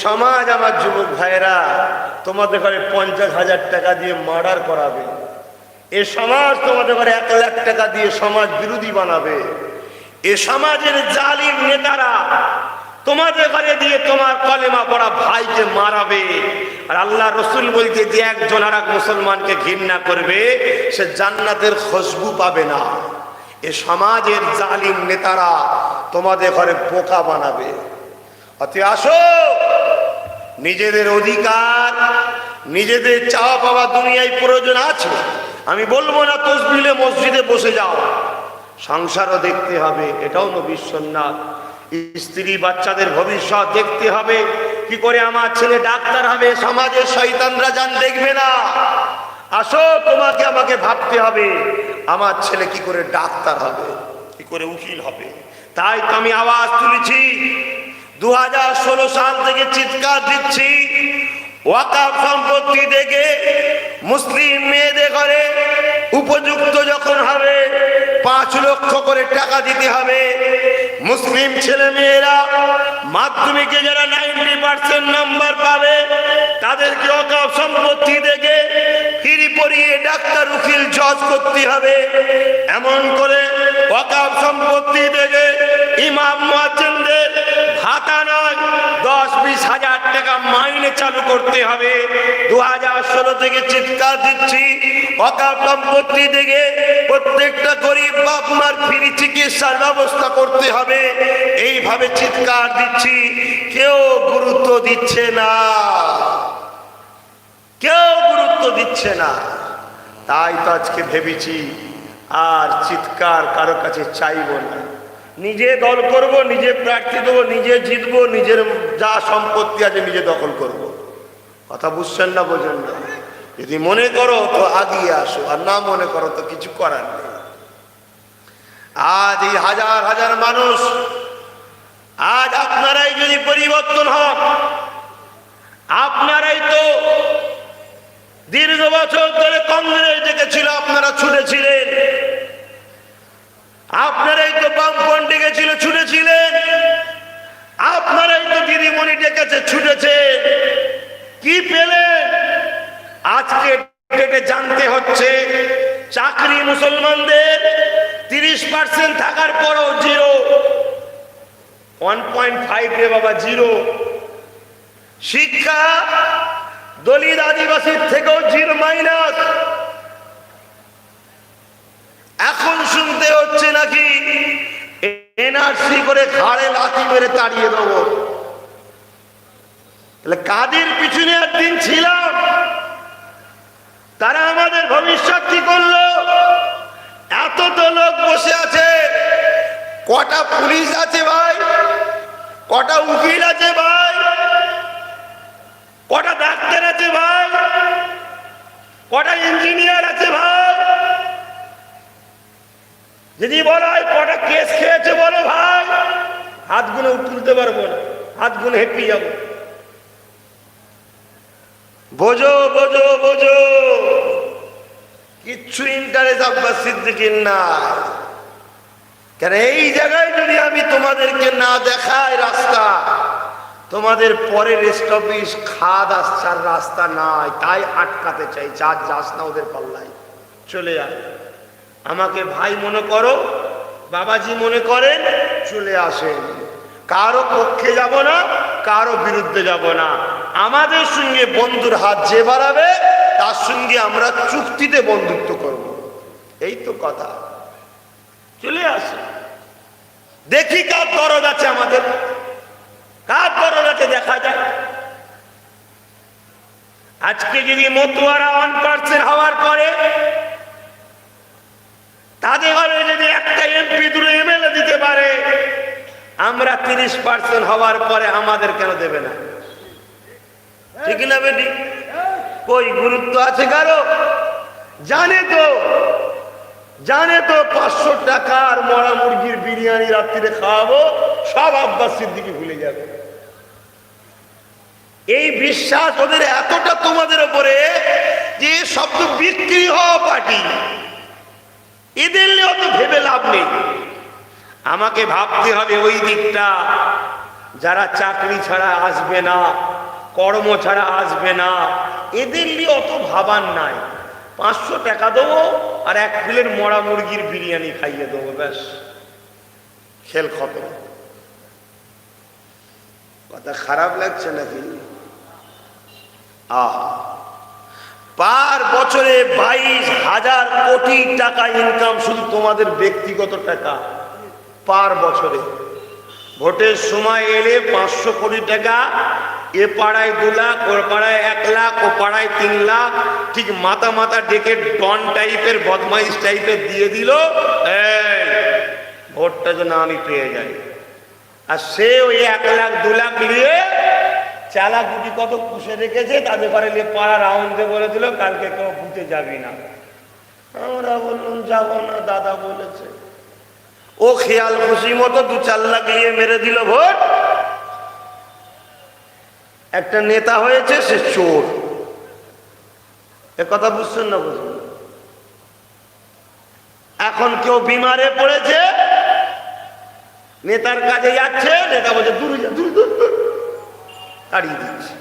সমাজ আমার যুবক ভাইরা তোমাদের ঘরে 50,000 টাকা দিয়ে মার্ডার করাবে। এ সমাজ তোমাদের ঘরে 1 লাখ টাকা দিয়ে সমাজ বিরোধী বানাবে। এ সমাজের জালিম নেতারা তোমাদের ঘরে দিয়ে তোমার কলেমা পড়া ভাইকে মারাবে। আর আল্লাহ রসুল বলছে, যে একজন আর এক মুসলমানকে ঘৃণা করবে সে জান্নাতের খুশবু পাবে না। এ সমাজের জালিম নেতারা তোমাদের ঘরে বোকা বানাবে। অতি আসো, নিজেদের অধিকার, নিজেদের চাওয়া পাওয়া দুনিয়ায় প্রয়োজন আছে, আমি বলবো না তসবিলে মসজিদে বসে যাও, সংসারও দেখতে হবে, এটাও নবীর সুন্নাত। স্ত্রী বাচ্চাদের ভবিষ্যৎ দেখতে হবে, কি করে আমার ছেলে ডাক্তার হবে, সমাজের শয়তানরা জান দেখবে না। আসো, তোমাকে আমাকে ভাবতে হবে আমার ছেলে কি করে ডাক্তার হবে, কি করে উকিল হবে। তাই তো আমি আওয়াজ তুলেছি, 2016 সাল থেকে চিৎকার দিচ্ছি, ওয়াকফ সম্পত্তি থেকে মুসলিম মেয়েদের ঘরে উপযুক্ত যখন হবে 5 লক্ষ করে টাকা দিতে হবে। মুসলিম ছেলে মেয়েরা মাধ্যমিকে যারা 90% নাম্বার পাবে তাদেরকে ওয়াকফ সম্পত্তি থেকে ফ্রি পড়িয়ে ডাক্তার উকিল জজ করতে হবে। এমন করে ওয়াকফ সম্পত্তি থেকে ইমাম মুয়াজ্জিনদের ভাতা নয় 10-20 হাজার টাকা মাইনে চালু করতে হবে। 2016 থেকে চিৎকার দিচ্ছি, ওয়াকফ সম্পত্তি থেকে প্রত্যেকটা গরিব বাপ মার ফ্রি চিকিৎসার ব্যবস্থা করতে হবে। এইভাবে চিৎকার দিচ্ছি, কেউ গুরুত্ব দিচ্ছে না, কেউ গুরুত্ব দিচ্ছে না। তাই তো আজকে ভেবেছি আর চিৎকার কারো কাছে চাইব না। নিজে দল করব, নিজে প্রার্থী দেবো, নিজে জিতবো, নিজের যা সম্পত্তি আছে নিজে দখল করব। কথা বুঝছেন না, বোঝেন না? যদি মনে করো তো আগিয়ে আসো, আর না মনে করো তো কিছু করার নেই। আজ এই হাজার হাজার মানুষ, আজ আপনারাই যদি পরিবর্তন হন, আপনারাই তো দীর্ঘ বছর ধরে কংগ্রেস ডেকেছিল, আপনারা ছুটেছিলেন। আপনারাই তো বামপন্থী ডেকেছিল, ছুটেছিলেন। আপনারাই তো দিদিমণি ডেকেছে, ছুটেছে। কি পেলেন? আজকে ডেটে জানতে হচ্ছে চাকরি মুসলমানদের 30% থাকার পরও 0, 1.5 রে বাবা 0। শিক্ষা দলিত আদিবাসীর থেকেও 0-। এখন শুনতে হচ্ছে নাকি এনআরসি করে ঘাড়ে লাথি মেরে তাড়িয়ে দেবো। তাহলে কাদের পিছনে একদিন ছিলাম, তারা আমাদের ভবিষ্যৎ কি করলো? এত তো লোক বসে আছে, কটা পুলিশ আছে ভাই, কটা উকিল আছে ভাই, কটা ডাক্তার আছে ভাই, কটা ইঞ্জিনিয়ার আছে ভাই। যদি বলা হয় কটা কেস খেয়েছে বলো ভাই, হাত গুনে তুলতে পারবো না, হাত গুনে হেঁপিয়ে যাবো। বোঝো বোঝো বোঝো, কিচ্ছু ইন্টারেস্ট আব্বাস সিদ্দিকীর না। কেন এই জায়গায় যদি আমি তোমাদেরকে না দেখাই রাস্তা, তোমাদের পরের স্টপেজ খাদ আসার রাস্তা নাই, তাই আটকাতে চাই। চার যাস না ওদের পাল্লায়, চলে যায়। আমাকে ভাই মনে করো, বাবাজি মনে করেন, চলে আসেন। কারো পক্ষে যাব না, কারো বিরুদ্ধে যাব না। আমাদের সঙ্গে বন্ধুর হাত যে বাড়াবে তার সঙ্গে আমরা চুক্তিতে বন্ধুত্ব করব। এই তো কথা। চলে আসে, দেখি কার দরদ আছে, আমাদের কার দরদ আছে দেখা যায়। আজকে যদি মতুয়ারা 1% হওয়ার পরে তাদের ঘরে যদি একটা এমপি 2 এমএলএ দিতে পারে, আমরা 30% হওয়ার পরে আমাদের কেন দেবে না? ঠিক না বেটি? কই গুরুত্ব আছে কারো? জানে তো 500 টাকার মরা মুরগির বিরিয়ানি রাত্রিরে খাওয়াবো, সব আব্বাস সিদ্দিকী ভুলে যাবে। এই বিশ্বাস ওদের এতটা তোমাদের উপরে যে সব তো বিক্রি হওয়া পার্টি, এদের নিয়ে অত ভেবে লাভ নেই। আমাকে ভাবতে হবে ওই দিকটা, যারা চাকরি ছাড়া আসবে না, কর্ম ছাড়া আসবে না, এদের নিয়ে অত ভাবার নাই। 500 টাকা দেবো আর 1 প্লেট মরা মুরগির বিরিয়ানি খাইয়ে দেবো, ব্যাস, খেল খতম। কথা খারাপ লাগছে নাকি? পার বছরে 22,000 কোটি টাকা ইনকাম, শুধু তোমাদের ব্যক্তিগত টাকা পার বছরে। ভোটের সময় এলে 500 কোটি টাকা, এ পাড়ায় 2 লাখ, ওর পাড়ায় 1 লাখ, ও পাড়ায় 3 লাখ, ঠিক মাথা মাথা ডেকে ডন টাইপের বদমাইশ টাইপের দিয়ে দিল, ভোটটা যেন আমি পেয়ে যাই। আর সে ওই 1 লাখ 2 লাখ নিয়ে চালা গুটি কত পুষে রেখেছে, তাদের ঘরে নিয়ে পাড়া রাউন্ডে বলে দিল কালকে কেউ বুঝতে যাবি না। আমরা বললাম যাবো না, দাদা বলেছে। ও খেয়াল খুশি মতো 2-4 লাখ নিয়ে মেরে দিল ভোট। একটা নেতা হয়েছে, সে চোর। এ কথা বুঝছেন না? বুঝলেন? এখন কেউ বিমারে পড়েছে, নেতার কাছে যাচ্ছে, নেতা বলছে দূর দূর দূর দূর, তাড়িয়ে দিচ্ছে।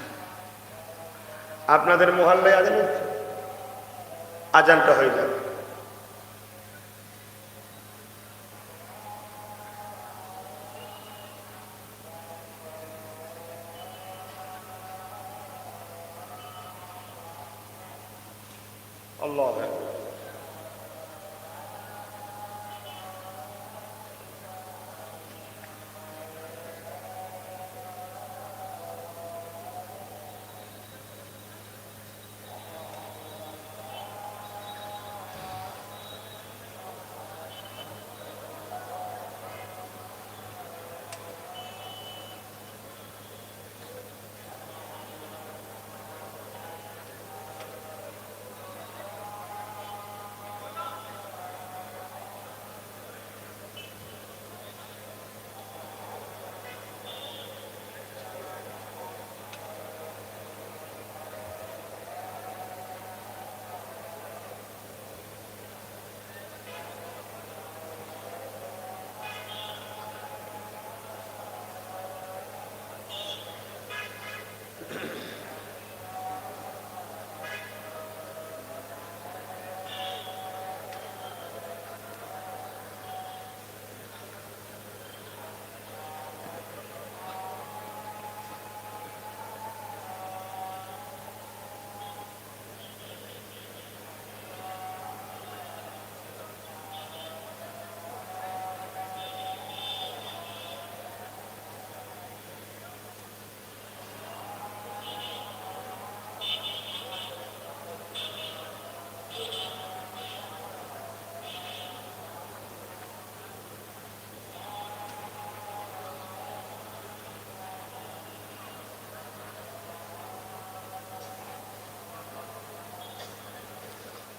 আপনাদের মহল্লায় আজান হচ্ছে, আজানটা হয়ে যাবে। আল্লাহ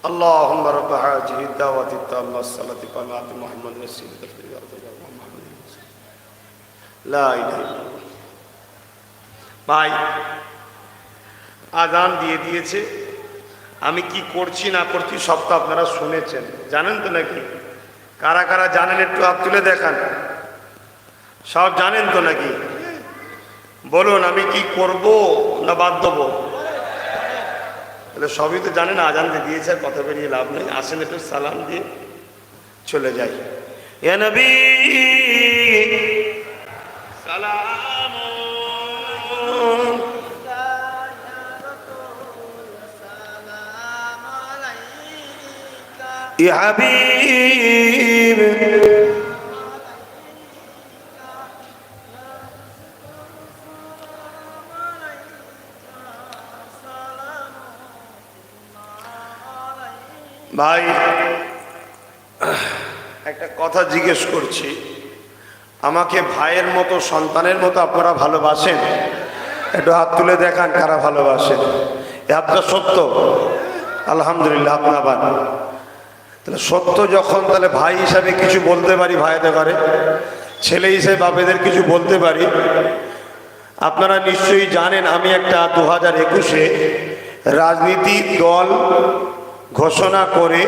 اللهم رب هذه الدعوة التامة الصلاة على محمد رسول لا إله إلا الله ভাই আযান দিয়ে দিয়েছে, আমি কি করছি না করছি সব তো আপনারা শুনেছেন, জানেন তো নাকি? কারা কারা জানেন একটু হাত তুলে দেখান। সব জানেন তো নাকি? বলুন আমি কি করব না বাদ দেবো? তাহলে সবই তো জানেন, আজান দিয়ে দিয়েছে, আর কথা বেরিয়ে লাভ নেই। আসেন একটু সালাম দিয়ে চলে যাই। ইয়া নবী সালাম ইয়া হাবিব ভাই একটা কথা জিজ্ঞেস করছি, আমাকে ভাইয়ের মতো সন্তানের মতো আপনারা ভালোবাসেন? একটু হাত তুলে দেখান কারা ভালোবাসেন। এ হাতটা সত্য? আলহামদুলিল্লাহ আপনার বান। তাহলে সত্য যখন, তাহলে ভাই হিসাবে কিছু বলতে পারি ভাইদের ঘরে, ছেলে হিসেবে বাপেদের কিছু বলতে পারি। আপনারা নিশ্চয়ই জানেন আমি একটা 2021-এ রাজনীতির দল ঘোষণা করে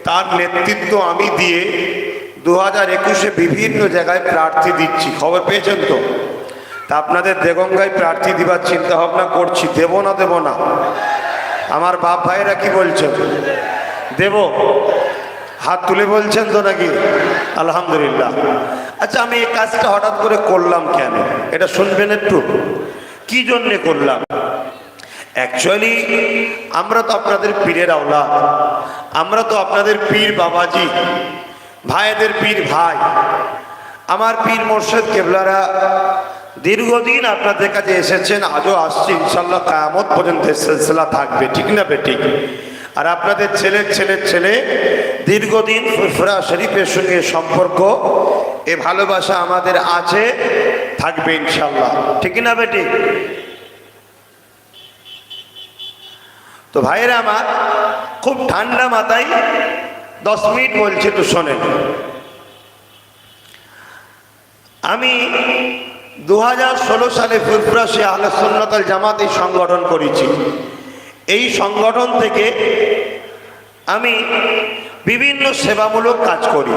তার নেতৃত্ব আমি দিয়ে 2021-এ বিভিন্ন জায়গায় প্রার্থী দিচ্ছি। খবর পেয়েছেন তো? তা আপনাদের দেগঙ্গায় প্রার্থী দিবার চিন্তা ভাবনা করছি। দেব না দেব না? আমার বাপ ভাইয়েরা কি বলছেন? দেব? হাত তুলে বলছেন তো নাকি? আলহামদুলিল্লাহ। আচ্ছা আমি এই কাজটা হঠাৎ করে করলাম কেন, এটা শুনবেন একটু। কি জন্যে করলাম? অ্যাকচুয়ালি আমরা তো আপনাদের পীরের আওলাদ, আমরা তো আপনাদের পীর বাবাজি, ভাইদের পীর ভাই। আমার পীর মোর্শেদ কেবলারা দীর্ঘদিন আপনাদের কাছে এসেছেন, আজও আসছে, ইনশাল্লাহ কিয়ামত পর্যন্ত সিলসিলা থাকবে, ঠিক না বেঠিক? আর আপনাদের ছেলের ছেলের ছেলে দীর্ঘদিন ফুরফুরা শরীফের সঙ্গে সম্পর্ক, এ ভালোবাসা আমাদের আছে, থাকবে ইনশাল্লাহ, ঠিক না বেঠিক? তো ভাইরা আমার, খুব ঠান্ডা মাথায় 10 মিনিট বলছি তো শোনেন। আমি 2016 সালে ফুরফুরা শিয়া আহলে সুন্নাত ওয়াল জামাত এই সংগঠন করেছি। এই সংগঠন থেকে আমি বিভিন্ন সেবামূলক কাজ করি,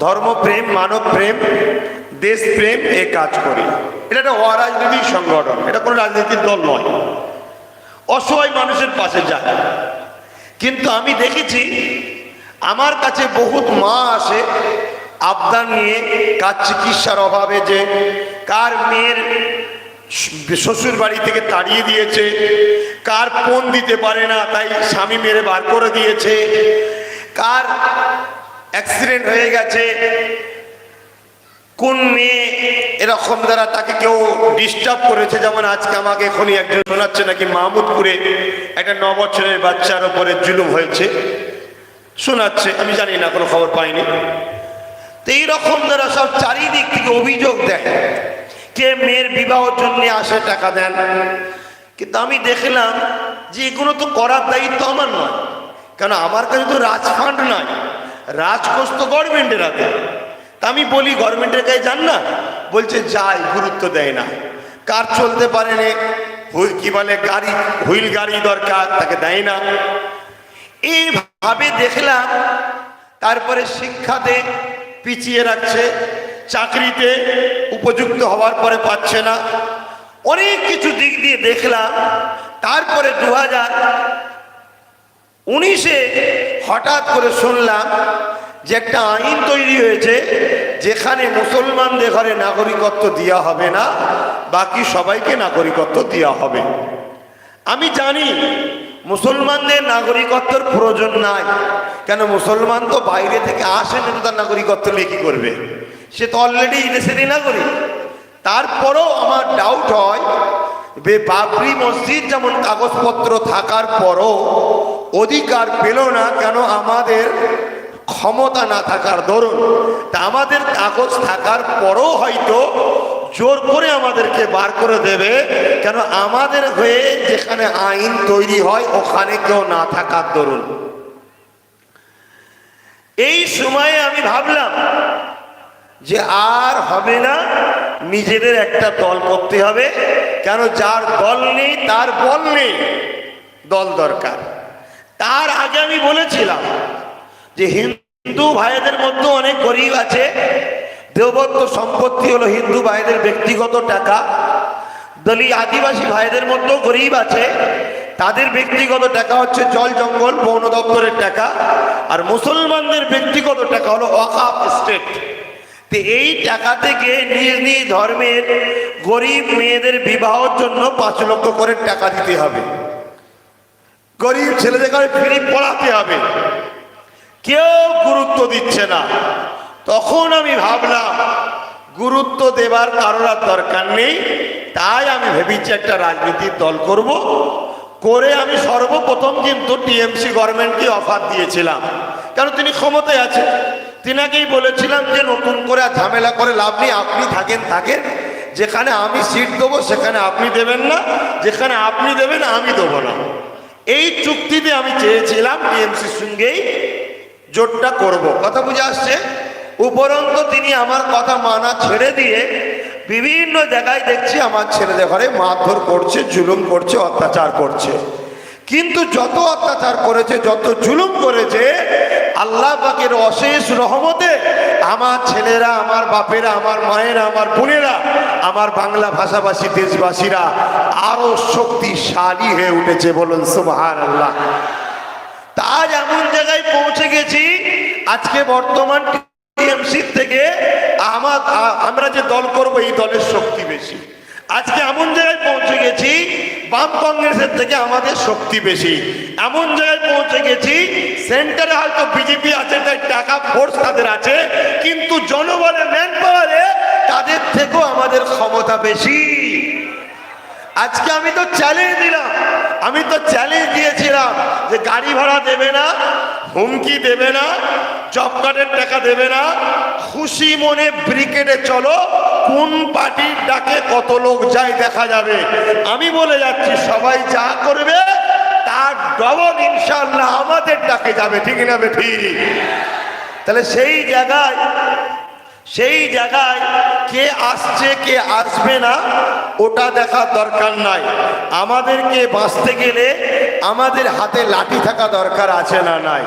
ধর্মপ্রেম, মানবপ্রেম, দেশপ্রেম, এ কাজ করি। এটা একটা অরাজনৈতিক সংগঠন, এটা কোনো রাজনৈতিক দল নয়। অসহায় মানুষের পাশে যায়। কিন্তু আমি দেখেছি আমার কাছে বহুত মা আসে আবদার নিয়ে, কার চিকিৎসার অভাবে, যে কার মেয়ের শ্বশুর বাড়ি থেকে তাড়িয়ে দিয়েছে, কার ফোন দিতে পারে না তাই স্বামী মেরে বার করে দিয়েছে, কার অ্যাক্সিডেন্ট হয়ে গেছে, কোন মেয়ে এরকম দ্বারা তাকে কেউ ডিস্টার্ব করেছে। যেমন আজকে আমাকে এখনই একজন শোনাচ্ছে নাকি মাহমুদপুরে একটা 9 বছরের বাচ্চার ওপরে জুলুম হয়েছে, শোনাচ্ছে, আমি জানি না, কোনো খবর পাইনি। তো এইরকম দ্বারা সব চারিদিক থেকে অভিযোগ দেয়, কে মেয়ের বিবাহের জন্য আসে টাকা দেন। কিন্তু আমি দেখলাম যে এগুলো তো করার দায়িত্ব আমার নয়, কেন আমার কাছে তো রাজফান্ড নয়, রাজকোষ তো গভর্নমেন্টের হাতে। তা আমি বলি গভর্নমেন্টের কাছে যান না, বলছে যাই, গুরুত্ব দেয় না। কার চলতে পারে না, কি বলে গাড়ি, হুইল গাড়ি দরকার, তাকে দেয় না। এইভাবে দেখলাম। তারপরে শিক্ষাতে পিছিয়ে রাখছে, চাকরিতে উপযুক্ত হওয়ার পরে পাচ্ছে না, অনেক কিছু দিক দিয়ে দেখলাম। তারপরে 2019-এ হঠাৎ করে শুনলাম যে একটা আইন তৈরি হয়েছে যেখানে মুসলমানদের ঘরে নাগরিকত্ব দেওয়া হবে না, বাকি সবাইকে নাগরিকত্ব দেওয়া হবে। আমি জানি মুসলমানদের নাগরিকত্বের প্রয়োজন নাই, কেন মুসলমান তো বাইরে থেকে আসেন, তার নাগরিকত্ব নিয়ে কি করবে, সে তো অলরেডি দেশেরই নাগরিক। তারপরেও আমার ডাউট হয়, বাবরি মসজিদ যেমন কাগজপত্র থাকার পরও অধিকার পেল না কেন, আমাদের ক্ষমতা না থাকার দরুন। তা আমাদের কাগজ থাকার পরও হয়তো জোর করে আমাদেরকে বার করে দেবে, কেন আমাদের হয়ে যেখানে আইন তৈরি হয় ওখানে কেউ না থাকার দরুন। এই সময়ে আমি ভাবলাম যে আর হবে না, নিজেদের একটা দল করতে হবে, কেন যার দল নেই তার বল নেই, দল দরকার। তার আগে আমি বলেছিলাম যে হিন্দু ভাইদের মধ্যে অনেক গরিব আছে, দেবত্ব সম্পত্তি হলো হিন্দু ভাইদের ব্যক্তিগত টাকা। দলিত আদিবাসী ভাইদের মধ্যেও গরিব আছে, তাদের ব্যক্তিগত টাকা হচ্ছে জল জঙ্গল বন দপ্তরের টাকা, আর মুসলমানদের ব্যক্তিগত টাকা হলো ওয়াকফ স্টেট। তো এই টাকা থেকে নিজ নিজ ধর্মের গরিব মেয়েদের বিবাহের জন্য 5 লক্ষ করে টাকা দিতে হবে, গরিব ছেলেদেরকে ফ্রি পড়াতে হবে, কেউ গুরুত্ব দিচ্ছে না। তখন আমি ভাবলাম গুরুত্ব দেবার কারোর আর দরকার নেই, তাই আমি ভেবেছি একটা রাজনীতির দল করব। করে আমি সর্বপ্রথম কিন্তু টিএমসি গভর্নমেন্টকে অফার দিয়েছিলাম, কারণ তিনি ক্ষমতায় আছেন। তিনাকেই বলেছিলাম যে নতুন করে আর ঝামেলা করে লাভ নেই, আপনি থাকেন, যেখানে আমি সিট দেবো সেখানে আপনি দেবেন না, যেখানে আপনি দেবেন আমি দেবো না। এই চুক্তিতে আমি চেয়েছিলাম টিএমসির সঙ্গেই জোটটা করব। কথা বুঝে আসছে? উপরন্তু তিনি আমার কথা মানা ছেড়ে দিয়ে বিভিন্ন জায়গায় দেখছি আমার ছেলেদের ঘরে মারধর করছে, জুলুম করছে, অত্যাচার করছে। কিন্তু যত অত্যাচার করেছে, যত জুলুম করেছে, আল্লাহ পাকের অশেষ রহমতে আমার ছেলেরা, আমার বাপেরা, আমার মায়েরা, আমার বোনেরা, আমার বাংলা ভাষাভাষী দেশবাসীরা আরো শক্তিশালী হয়ে উঠেছে। বলুন সুবহানাল্লাহ। তাজ এমন জায়গায় পৌঁছে গেছি, আজকে বর্তমান টিএমসি থেকে আমরা যে দল করব এই দলের শক্তি বেশি। আজকে এমন জায়গায় পৌঁছে গেছি, বাম কংগ্রেসের থেকে আমাদের শক্তি বেশি। এমন জায়গায় পৌঁছে গেছি, সেন্টারে হয়তো বিজেপি আছে, তাই টাকা ফোর্স তাদের আছে, কিন্তু জনবলের ম্যান পাওয়ারে তাদের থেকেও আমাদের ক্ষমতা বেশি। আজকে আমি তো চ্যালেঞ্জ দিয়েছিলাম যে গাড়ি ভাড়া দেবে না, হুমকি দেবে না, জব কার্ডের টাকা দেবে না, খুশি মনে ব্রিগেডে চলো, কোন পার্টির ডাকে কত লোক যায় দেখা যাবে। আমি বলে যাচ্ছি সবাই যা করবে তার ডবল ইনশাআল্লাহ আমাদের ডাকে যাবে, ঠিক না ঠিক? তাহলে সেই জায়গায় কে আসছে কে আসবে না ওটা দেখার দরকার নাই। আমাদেরকে বাঁচতে গেলে আমাদের হাতে লাঠি থাকা দরকার আছে না নাই?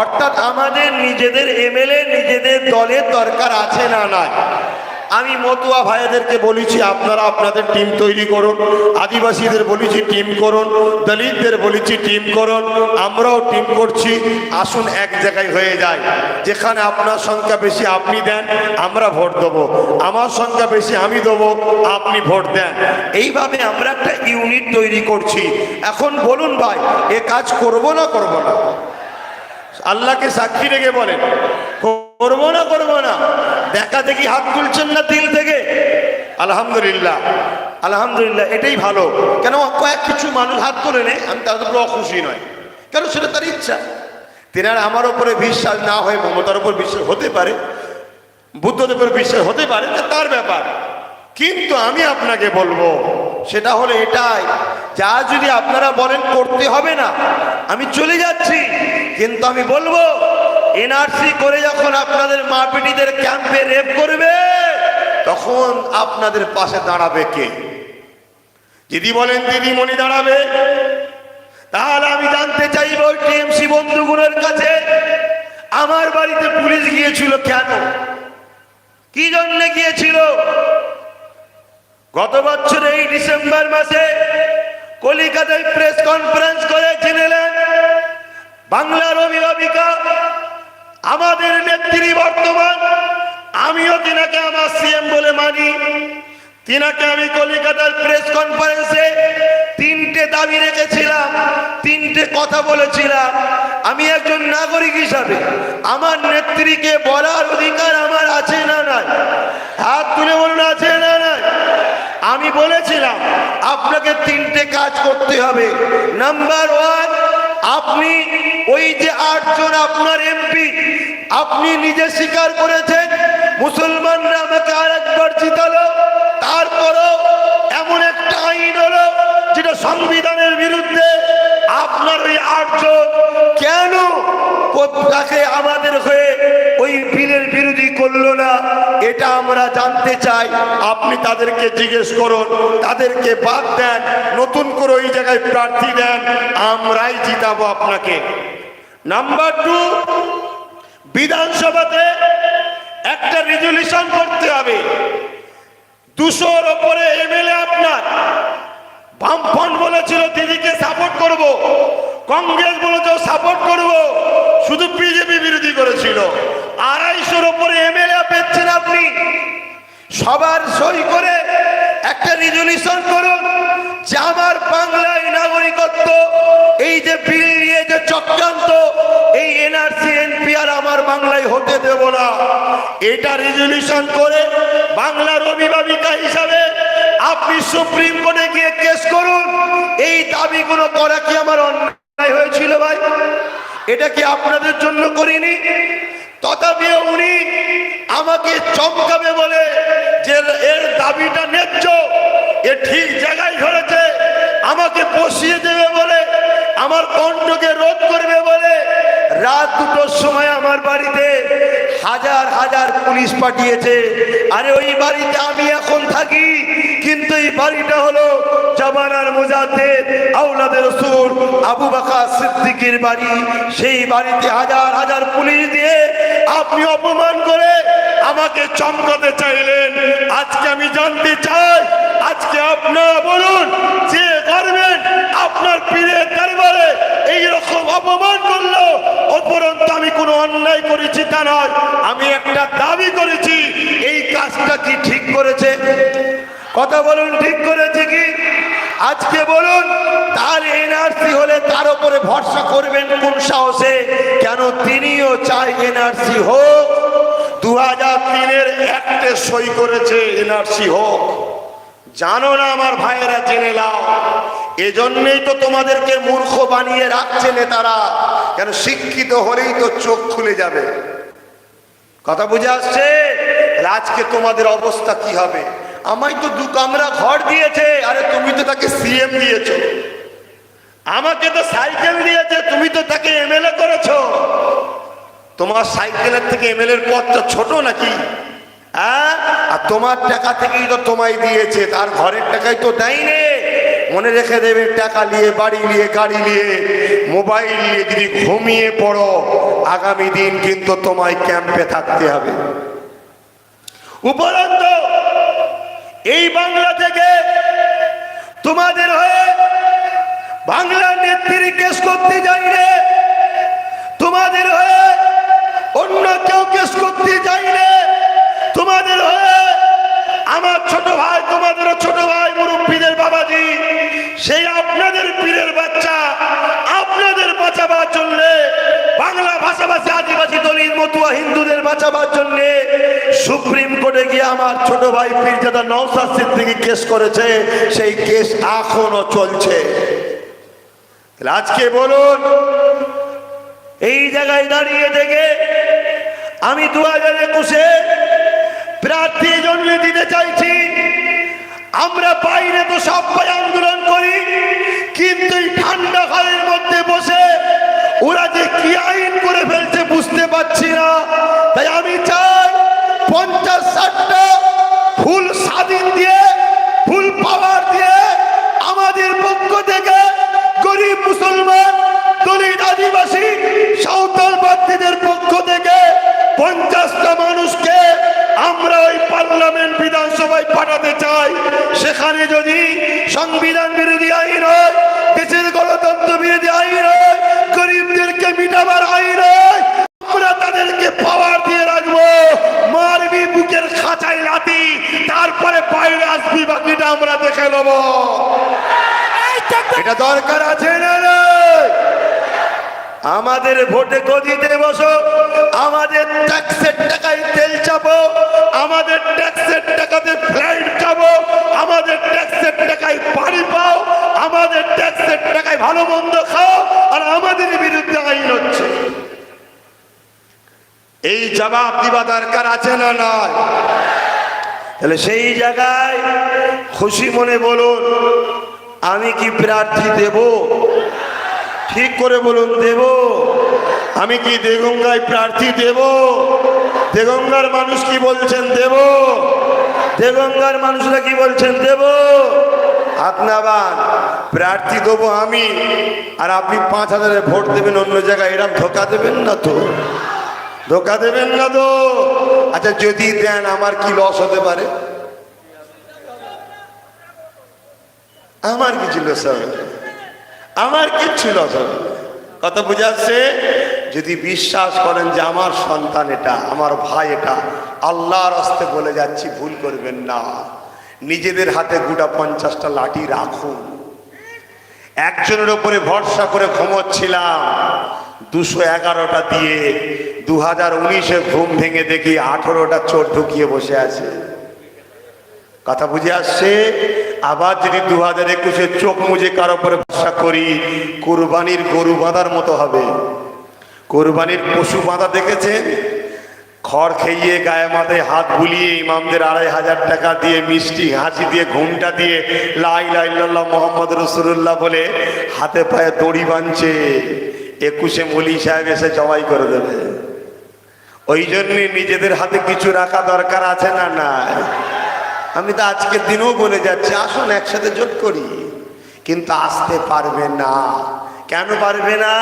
অর্থাৎ আমাদের নিজেদের এমএলএ, নিজেদের দলের দরকার আছে না নাই? আমি মতুয়া ভাইদেরকে বলেছি আপনারা আপনাদের টিম তৈরি করুন, আদিবাসীদের বলেছি টিম করুন, দলিতদের বলেছি টিম করুন, আমরাও টিম করছি। আসুন এক জায়গায় হয়ে যায়, যেখানে আপনার সংখ্যা বেশি আপনি দেন, আমরা ভোট দেবো, আমার সংখ্যা বেশি আমি দেবো, আপনি ভোট দেন। এইভাবে আমরা একটা ইউনিট তৈরি করছি। এখন বলুন ভাই, এ কাজ করব না করব না? আল্লাহকে সাক্ষী রেখে বলেন, করবো না করবো না? দেখা দেখি হাত তুলছেন না দিল থেকে? আলহামদুলিল্লাহ, আলহামদুলিল্লাহ, এটাই ভালো। কেন কয়েক কিছু মানুষ হাত তোলে নেই, আমি তাদের উপর অখুশি নয়, কেন সেটা তার ইচ্ছা। তেনার আমার উপরে বিশ্বাস না হয়, মমতার উপর বিশ্বাস হতে পারে, বুদ্ধদেবের বিশ্বাস হতে পারে, তার ব্যাপার। কিন্তু আমি আপনাকে বলবো সেটা হলো এটাই, যা যদি আপনারা বলেন করতে হবে না, আমি চলে যাচ্ছি। কিন্তু আমি বলবো এনআরসি করে যখন আপনাদের মা বেটিদের ক্যাম্পে রেপ করবে, তখন আপনাদের পাশে দাঁড়াবে কে? যদি বলেন দিদিমণি দাঁড়াবে, তাহলে আমি জানতে চাইব টিএমসি বন্ধুগুলোর কাছে, আমার বাড়িতে পুলিশ গিয়েছিল কেন, কি জন্য গিয়েছিল? গত বছর এই ডিসেম্বর মাসে কলিকাতায় প্রেস কনফারেন্স করে জেনেলেন বাংলার অভিভাবিকা, আমাদের নেত্রী বর্তমান, আমিও তিনাকে আমার সিএম বলে মানি, তিনাকে আমি কলিকাতার প্রেস কনফারেন্সে তিনটে দাবি রেখেছিলাম, তিনটে কথা বলেছিলাম। আমি একজন নাগরিক হিসাবে আমার নেত্রীকে বলার অধিকার আমার আছে না নাই? হাত তুলে বলুন, আছে না নাই? আমি বলেছিলাম আপনাকে তিনটে কাজ করতে হবে। নাম্বার ওয়ান, আপনি ওই যে 8 জন আপনার এমপি, আপনি নিজে স্বীকার করেছেন মুসলমানরা আমাকে আরেকবার জিতালো, তারপরও এমন একটা আইন হলো যেটা সংবিধানের বিরুদ্ধে, আপনার ওই 8 জন কেন তাকে আমাদের হয়ে ওই বিলের বিরোধী করলো না? এটা আমরা জানতে চাই। আপনি তাদেরকে জিজ্ঞেস করুন, তাদেরকে বাদ দেন, নতুন করে ওই জায়গায় প্রার্থী দেন, আমরাই জিতাবো আপনাকে। নাম্বার 2, বিধানসভাতে একটা রেজুলেশন করতে হবে, 200-র ওপরে এমএলএ আপনার। বামফ্রন্ট বলেছিল দিদিকে সাপোর্ট করব, কংগ্রেস বলেছিল সাপোর্ট করব, শুধু বিজেপি বিরোধী করেছিল। 250-র ওপরে এমএলএ পেয়েছেন আপনি, সবার সই করে একটা রেজুলেশন করুন যে আমার বাংলায় নাগরিকত্ব, এই যে বিল নিয়ে যে চক্রান্ত, এই এনআরসি এনপিআর আমার বাংলায় হতে দেব না। এটা রেজুলেশন করে বাংলার অভিভাবিকা হিসাবে আপনি সুপ্রিম কোর্টে গিয়ে কেস করুন। এই দাবিগুলো করা কি আমার অন্যায় হয়েছিল ভাই? এটা কি আপনাদের জন্য করিনি? তথাপিও উনি আমাকে চমকাবে বলে যে এর দাবিটা ন্যায্য, এ ঠিক জায়গায় ধরেছে, আমাকে বসিয়ে দেবে বলে, আমার কণ্ঠকে রোধ করবে বলে রাত 2টোর সময় আমার বাড়িতে হাজার হাজার পুলিশ পাঠিয়েছে। আরে ওই বাড়িতে আমি এখন থাকি, কিন্তু এই বাড়িটা হলো জামানার মুজাদ্দেদ আওলাদের রাসূল আবু বকর সিদ্দিকের বাড়ি। সেই বাড়িতে হাজার হাজার পুলিশ দিয়ে আপনি অপমান করে আমাকে চমকাতে চাইলেন। আজকে আমি জানতে চাই, আজকে আপনারা বলুন, যে গভর্নমেন্ট আপনার পীরের দরবারে এইরকম অপমান করলো, উপরন্তু আমি কোনো অন্যায় করেছি তা নয়, আমি একটা দাবি করেছি, এই কাজটা কি ঠিক করেছে? কথা বলুন, ঠিক করেছে কি? আজকে বলুন, তাহলে এনআরসি হলে তার উপরে ভরসা করবেন কোন সাহসে? কেন তিনিও চাই এনআরসি হোক। 2003-এর অ্যাক্টে সই করেছে এনআরসি হোক। জানো না আমার ভাইয়েরা, জেনে নাও। এজন্যই তো তোমাদেরকে মূর্খ বানিয়ে রাখছে নেতারা। কেন শিক্ষিত হলেই তো চোখ খুলে যাবে। কথা বুঝে আসছে? আজকে তোমাদের অবস্থা কি হবে? আমায় তো 2 কামরা ঘর দিয়েছে, আরে তুমি তো তাকে সিএম দিয়েছো। আমাকে তো সাইকেল দিয়েছে, তুমি তো তাকে এমএলএ করেছো। তোমার সাইকেলের থেকে এমএলএর পদটা ছোট নাকি? হ্যাঁ, আর তোমার টাকা থেকেই তো তোমায় দিয়েছে, তার ঘরের টাকাই তো দেয়নি। মনে রেখে দেবে, টাকা নিয়ে, বাড়ি নিয়ে, গাড়ি নিয়ে, মোবাইল নিয়ে যদি ঘুমিয়ে পড়ো, আগামী দিন কিন্তু তোমায় ক্যাম্পে থাকতে হবে। উপরন্তু এই বাংলা থেকে তোমাদের হয়ে বাংলা নেত্রীর কেস করতে যাই রে, তোমাদের হয়ে অন্য কেউ কেস করতে যাই রে, তোমাদের হয়ে আমার ছোট ভাই, তোমাদেরও ছোট ভাই, মুরব্বীদের বাবাজি, সেই আপনাদের পীরের বাচ্চা আপনাদের বাঁচাবার জন্য, বাংলা ভাষাভাষী আদিবাসী দলিত মতুয়া হিন্দুদের বাঁচাবার জন্য সুপ্রিম কোর্টে গিয়ে আমার ছোট ভাই পীরজাদা নওশাদ সিদ্দিকী কেস করেছে। সেই কেস এখনো চলছে। আজকে বলুন, এই জায়গায় দাঁড়িয়ে থেকে আমি 2021-এ প্রার্থী জন্য দিতে চাইছি। আমরা বাইরে তো সবাই আন্দোলন করি, কিন্তু এই ঠান্ডা ঘরের মধ্যে বসে ওরা যে কি আইন করে ফেলছে বুঝতে পারছি না। তাই আমি চাই 50-60টা ফুল স্বাধীন দিয়ে, ফুল পাওয়ার দিয়ে আমাদের পক্ষ থেকে গরিব মুসলমান, দলিত, আদিবাসী, সাঁওতাল বাদীদের পক্ষ থেকে 50টা মানুষকে আমরা ওই পার্লামেন্ট বিধানসভায় পাঠাতে চাই। সেখানে যদি সংবিধান বিরোধী আইন হয়, দেশের গণতন্ত্র বিরোধী আইন হয়, গরিবদেরকে মিটাবার আইন হয়, আমরা তাদেরকে পাওয়ার দিয়ে রাখবো। মারবি বুকের খাঁচায় লাথি, তারপরে বাইরে আসবি, বাকিটা আমরা দেখে নেব। এটা দরকার আছে না? আমাদের ভোটে গদিতে বসো, আমাদের ট্যাক্সের টাকায় তেল চাপো, আমাদের ট্যাক্সের টাকাতে ফ্লাইট চাপো, আমাদের ট্যাক্সের টাকায় বাড়ি পাও, আমাদের ট্যাক্সের টাকায় ভালো মন্দ খাও, আর আমাদের বিরুদ্ধে আইন হচ্ছে। এই জবাব দিবা দরকার আছে না নয়? তাহলে সেই জায়গায় খুশি মনে বলুন, আমি কি প্রার্থী দেব? ঠিক করে বলুন, দেব? আমি কি দেগঙ্গায় প্রার্থী দেব? দেগঙ্গার মানুষ কি বলছেন? দেব? দেগঙ্গার মানুষরা কি বলছেন? দেব? আপনার প্রার্থী দেবো আমি, আর আপনি 5000-এ ভোট দেবেন অন্য জায়গায়, এরকম ধোকা দেবেন না তো? ধোকা দেবেন না তো? আচ্ছা, যদি দেন আমার কি লস হতে পারে? আমার কিছু লস হবে? আমার কিচ্ছু লস হবে? কথা বুঝাচ্ছে? যদি বিশ্বাস করেন যে আমার সন্তান এটা, আমার ভাই এটা, আল্লাহর রাস্তে বলে যাচ্ছি, ভুল করবেন না। নিজেদের হাতে গোটা 50টা লাঠি রাখুন। একজনের উপরে ভরসা করে ঘুমোচ্ছিলাম, 211টা দিয়ে 2019-এ ঘুম ভেঙে দেখি 18টা চোর ঢুকিয়ে বসে আছে। কথা বুঝে আসছে? আবার যদি 2021-এ চোখ মুজে কারো উপরে ভরসা করি, কোরবানির গরু বাঁধার মতো হবে। কোরবানির পশু বাঁধা দেখেছেন? খড় খেয়ে গায়ে মাথায় হাত বুলিয়ে ইমামদের 2500 টাকা দিয়ে, মিষ্টি হাসি দিয়ে, ঘুমটা দিয়ে, লা ইলাহা ইল্লাল্লাহ মুহাম্মদ রাসূলুল্লাহ বলে হাতে পায়ে দড়ি বাঁধছে। 21-এ মলি সাহেব এসে জবাই করে দেবে। ওই জন্যে নিজেদের হাতে কিছু রাখা দরকার আছে না? নাই? আমি তো আজকের দিনেও বলে যাচ্ছি, আসুন একসাথে জোট করি, কিন্তু আসতে পারবে না। কেন পারবে না?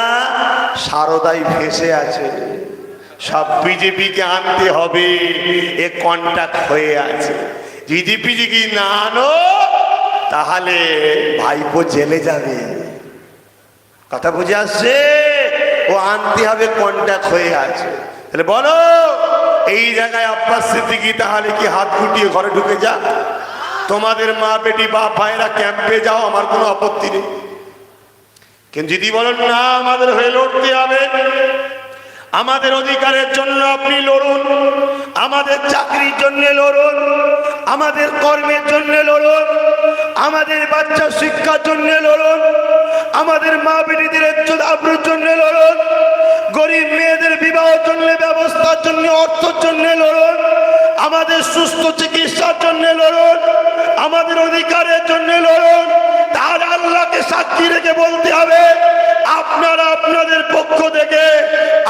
সারদাই ভেসে আছে, সব বিজেপিকে আনতে হবে, এ কন্ট্যাক্ট হয়ে আছে। বিজেপি যদি না আনো তাহলে ভাইপো জেলে যাবে। কথা বুঝে আসছে? ও আনতে হবে, কন্ট্যাক্ট হয়ে আছে। তাহলে বলো, এই জায়গায় আব্বাস সিদ্দিকী তাহলে কি হাত গুটিয়ে ঘরে ঢুকে যা? তোমাদের মা, বেটি, বাপ, ভাইরা ক্যাম্পে যাও, আমার কোনো আপত্তি নেই। কিন্তু যদি বলেন না, আমাদের হয়ে লড়তে হবে, আমাদের অধিকারের জন্য আপনি লড়ুন, আমাদের চাকরির জন্য লড়ুন, আমাদের কর্মের জন্য লড়ুন, আমাদের বাচ্চা শিক্ষার জন্য লড়ুন, আমাদের মা বেটিদের ইজ্জত আবরুর জন্য লড়ুন, গরিব মেয়েদের বিবাহের জন্য, ব্যবস্থার জন্য, অর্থের জন্য লড়ুন, আমাদের সুস্থ চিকিৎসার জন্য লড়ুন, আমাদের অধিকারের জন্য লড়ুন। তাহলে আল্লাহকে সাক্ষী রেখে বলতে হবে, আপনারা আপনাদের পক্ষ থেকে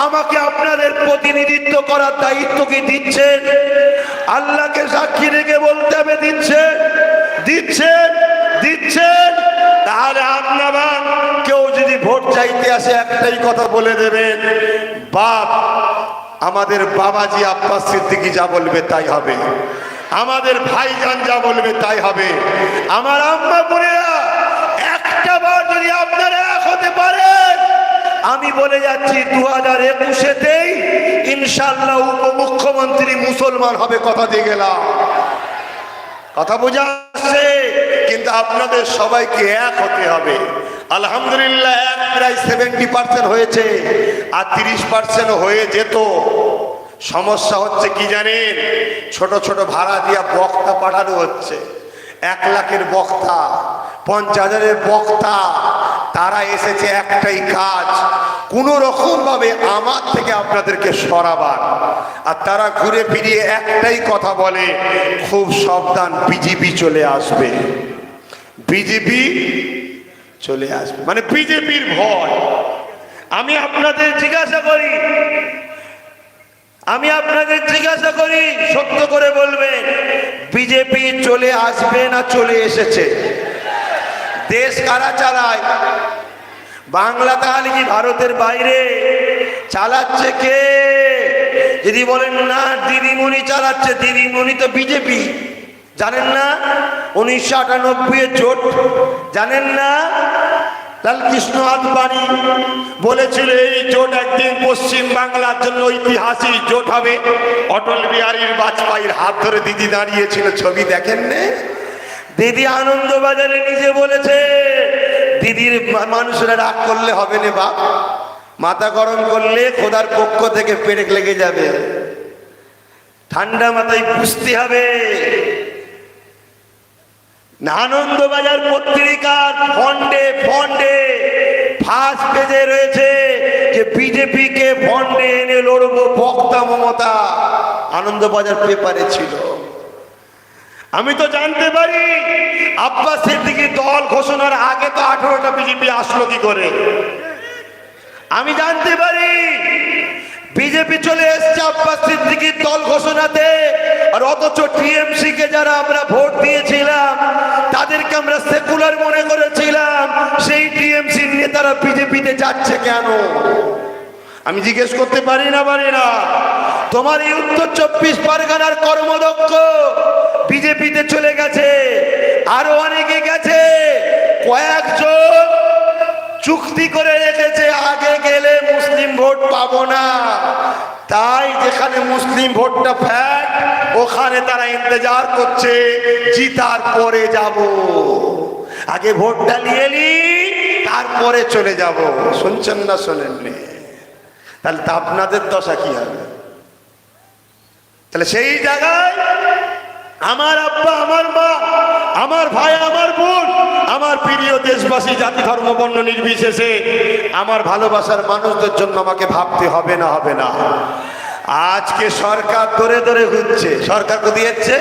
আমাকে আপনাদের প্রতিনিধিত্ব করার দায়িত্ব কি দিচ্ছেন? আল্লাহকে সাক্ষী রেখে বলতে হবে, দিচ্ছেন, দিচ্ছেন, দিচ্ছেন। তাহলে আপনারা কেউ যদি ভোট চাইতে আসে, একটাই কথা বলে দেবেন, বাপ, আমাদের বাবাজি আব্বাস সিদ্দিকী যা বলবে তাই হবে। আমাদের ভাইজান যা বলবে তাই হবে। আমার আম্মা বোনেরা, একটা বার যদি আপনারা এক হতে পারেন, আমি বলে যাচ্ছি 2021-তেই ইনশাআল্লাহ উপমুখ্যমন্ত্রী মুসলমান হবে, কথা দিয়ে গেলাম। কথা বোঝা আসছে? কিন্তু আপনাদের সবাইকে এক হতে হবে। আলহামদুলিল্লাহ এক প্রায় 70% হয়েছে, আর 30% হয়ে যেত। সমস্যা হচ্ছে কি জানেন? ছোট ছোট ভাড়া দিয়া বক্তা পাঠানো হচ্ছে। 1 লাখের বক্তা, 50,000-এর বক্তা, তারা এসেছে একটাই কাজ, কোন রকম ভাবে আমার থেকে আপনাদেরকে সরাবার। আর তারা ঘুরে ফিরিয়ে একটাই কথা বলে, খুব সাবধান, বিজেপি চলে আসবে, বিজেপি চলে আসবে, মানে বিজেপির ভয়। আমি আপনাদের জিজ্ঞাসা করি, সত্য করে বলবেন, বিজেপি চলে আসবে না চলে এসেছে? দেশ কারা চালায়? বাংলা তাহলে কি ভারতের বাইরে? চালাচ্ছে কে? যদি বলেন না দিদিমণি চালাচ্ছে, দিদিমণি তো বিজেপি। জানেন না 1998-এর জোট? জানেন না লালকৃষ্ণ আদবানি বলেছিল এই জোট একদিন পশ্চিম বাংলার জন্য ঐতিহাসিক জোট হবে। অটল বিহারী বাজপেয়ীর হাত ধরে দিদি দাঁড়িয়েছিল, ছবি দেখেন না? দিদি আনন্দবাজারে নিজে বলেছে, দিদির মানুষরা রাগ করলে হবে না বাপ, মাথা গরম করলে খোদার পক্ষ থেকে পেরেক লেগে যাবে, ঠান্ডা মাথায় বুঝতে হবে। আনন্দবাজার পত্রিকার ফন্ডে ফার্স্ট পেজে রয়েছে যে বিজেপিকে ফন্ডে এনে লড়বো বক্তা মমতা। আনন্দবাজার পেপারে ছিল। আমি তো জানতে পারি আব্বাস সিদ্দিকী দল ঘোষণার আগে তো 18টা বিজেপি আসলো কি করে। আমি জানতে পারি বিজেপি চলে এসছে আব্বাস সিদ্দিকীর দল ঘোষণাতে, আর অথচ টিএমসি কে যারা আমরা ভোট দিয়েছিলাম তাদেরকে আমরা সেকুলার মনে করেছিলাম, সেই টিএমসি নেতারা বিজেপিতে যাচ্ছে কেন? আমি জিজ্ঞেস করতে পারি না? তোমার এই উত্তর 24 পরগনার কর্মদক্ষ বিজেপিতে চলে গেছে, আরো অনেকে গেছে, কয়েকজন চুক্তি করে রেখেছে আগে গেলে মুসলিম ভোট পাবো না, তাই যেখানে মুসলিম ভোটটা ফ্যাট ওখানে তারা ইন্তজার করছে জিতার পরে যাব, আগে ভোটটা নিয়ে নি তারপরে চলে যাব। শুনছেন না শোনেননি? তাহলে তা আপনাদের দশা কি হবে? তাহলে সেই জায়গায় আমার আব্বা, আমার মা, আমার ভাই, আমার বোন, আমার প্রিয় দেশবাসী, জাতি ধর্ম বর্ণ নির্বিশেষে আমার ভালোবাসার মানুষদের জন্য আমাকে ভাবতে হবে না। আজকে সরকার ধরে ঘুরছে, সরকার দিয়েছে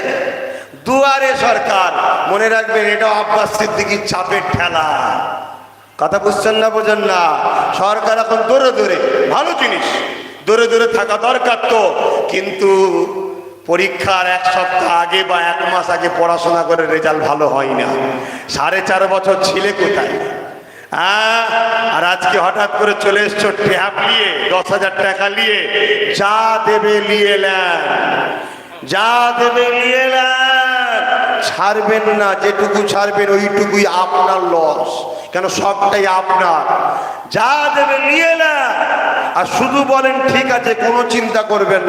দুয়ারে সরকার। মনে রাখবেন এটা আব্বাস সিদ্দিকীর চাপের ঠেলা। কথা বুঝছেন না? বোঝেন না? সরকার এখন দৌড়ে ভালো জিনিস, দৌড়ে থাকা দরকার তো, কিন্তু পরীক্ষার 1 সপ্তাহ আগে বা 1 মাস আগে পড়াশোনা করে রেজাল্ট ভালো হয় না। 4.5 বছর ছিলে কোথায়? আর আজকে হঠাৎ করে চলে এসছো ট্যাব নিয়ে, 10,000 টাকা নিয়ে, যা দেবে নিয়ে নেন, যা দেবে নিয়ে নেন, ছাড়বেন না। যেটুকু ছাড়বেন ওইটুকুই আপনার লস, কেন সবটাই আপনার। যা দেবে নিয়ে নেন, আর শুধু বলেন ঠিক আছে, কোনো চিন্তা করবেন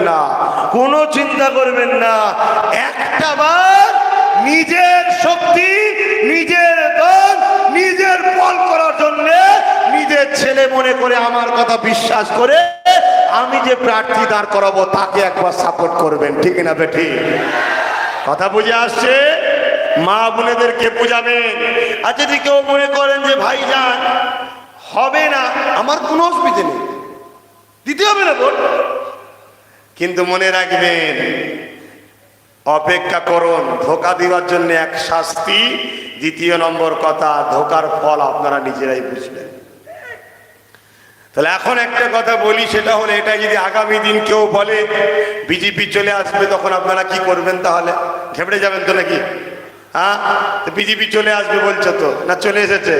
না, একটা বার নিজের শক্তি, নিজের দল, নিজের বল করার জন্য নিজের ছেলে মনে করে আমার কথা বিশ্বাস করে আমি যে প্রার্থী দাঁড় করাবো তাকে একবার সাপোর্ট করবেন, ঠিক না বেঠি? কথা বুঝে আসছে? মা বোনেদেরকে বুঝাবেন। আর যদি কেউ মনে করেন যে ভাইজান হবে না, আমার কোনো অসুবিধা নেই, দিতে হবে না ভোট, কিন্তু মনে রাখবেন অপেক্ষা করুন। ধোকা দেওয়ার জন্য এক শাস্তি, 2 নম্বর কথা, ধোকার ফল আপনারা নিজেরাই বুঝবেন। তাহলে এখন একটা কথা বলি, সেটা হলো এটা যদি আগামী দিন কেউ বলে বিজেপি চলে আসবে, তখন আপনারা কি করবেন? তাহলে ঘেবড়ে যাবেন তো নাকি? বিজেপি চলে আসবে বলছো তো, না চলে এসেছে?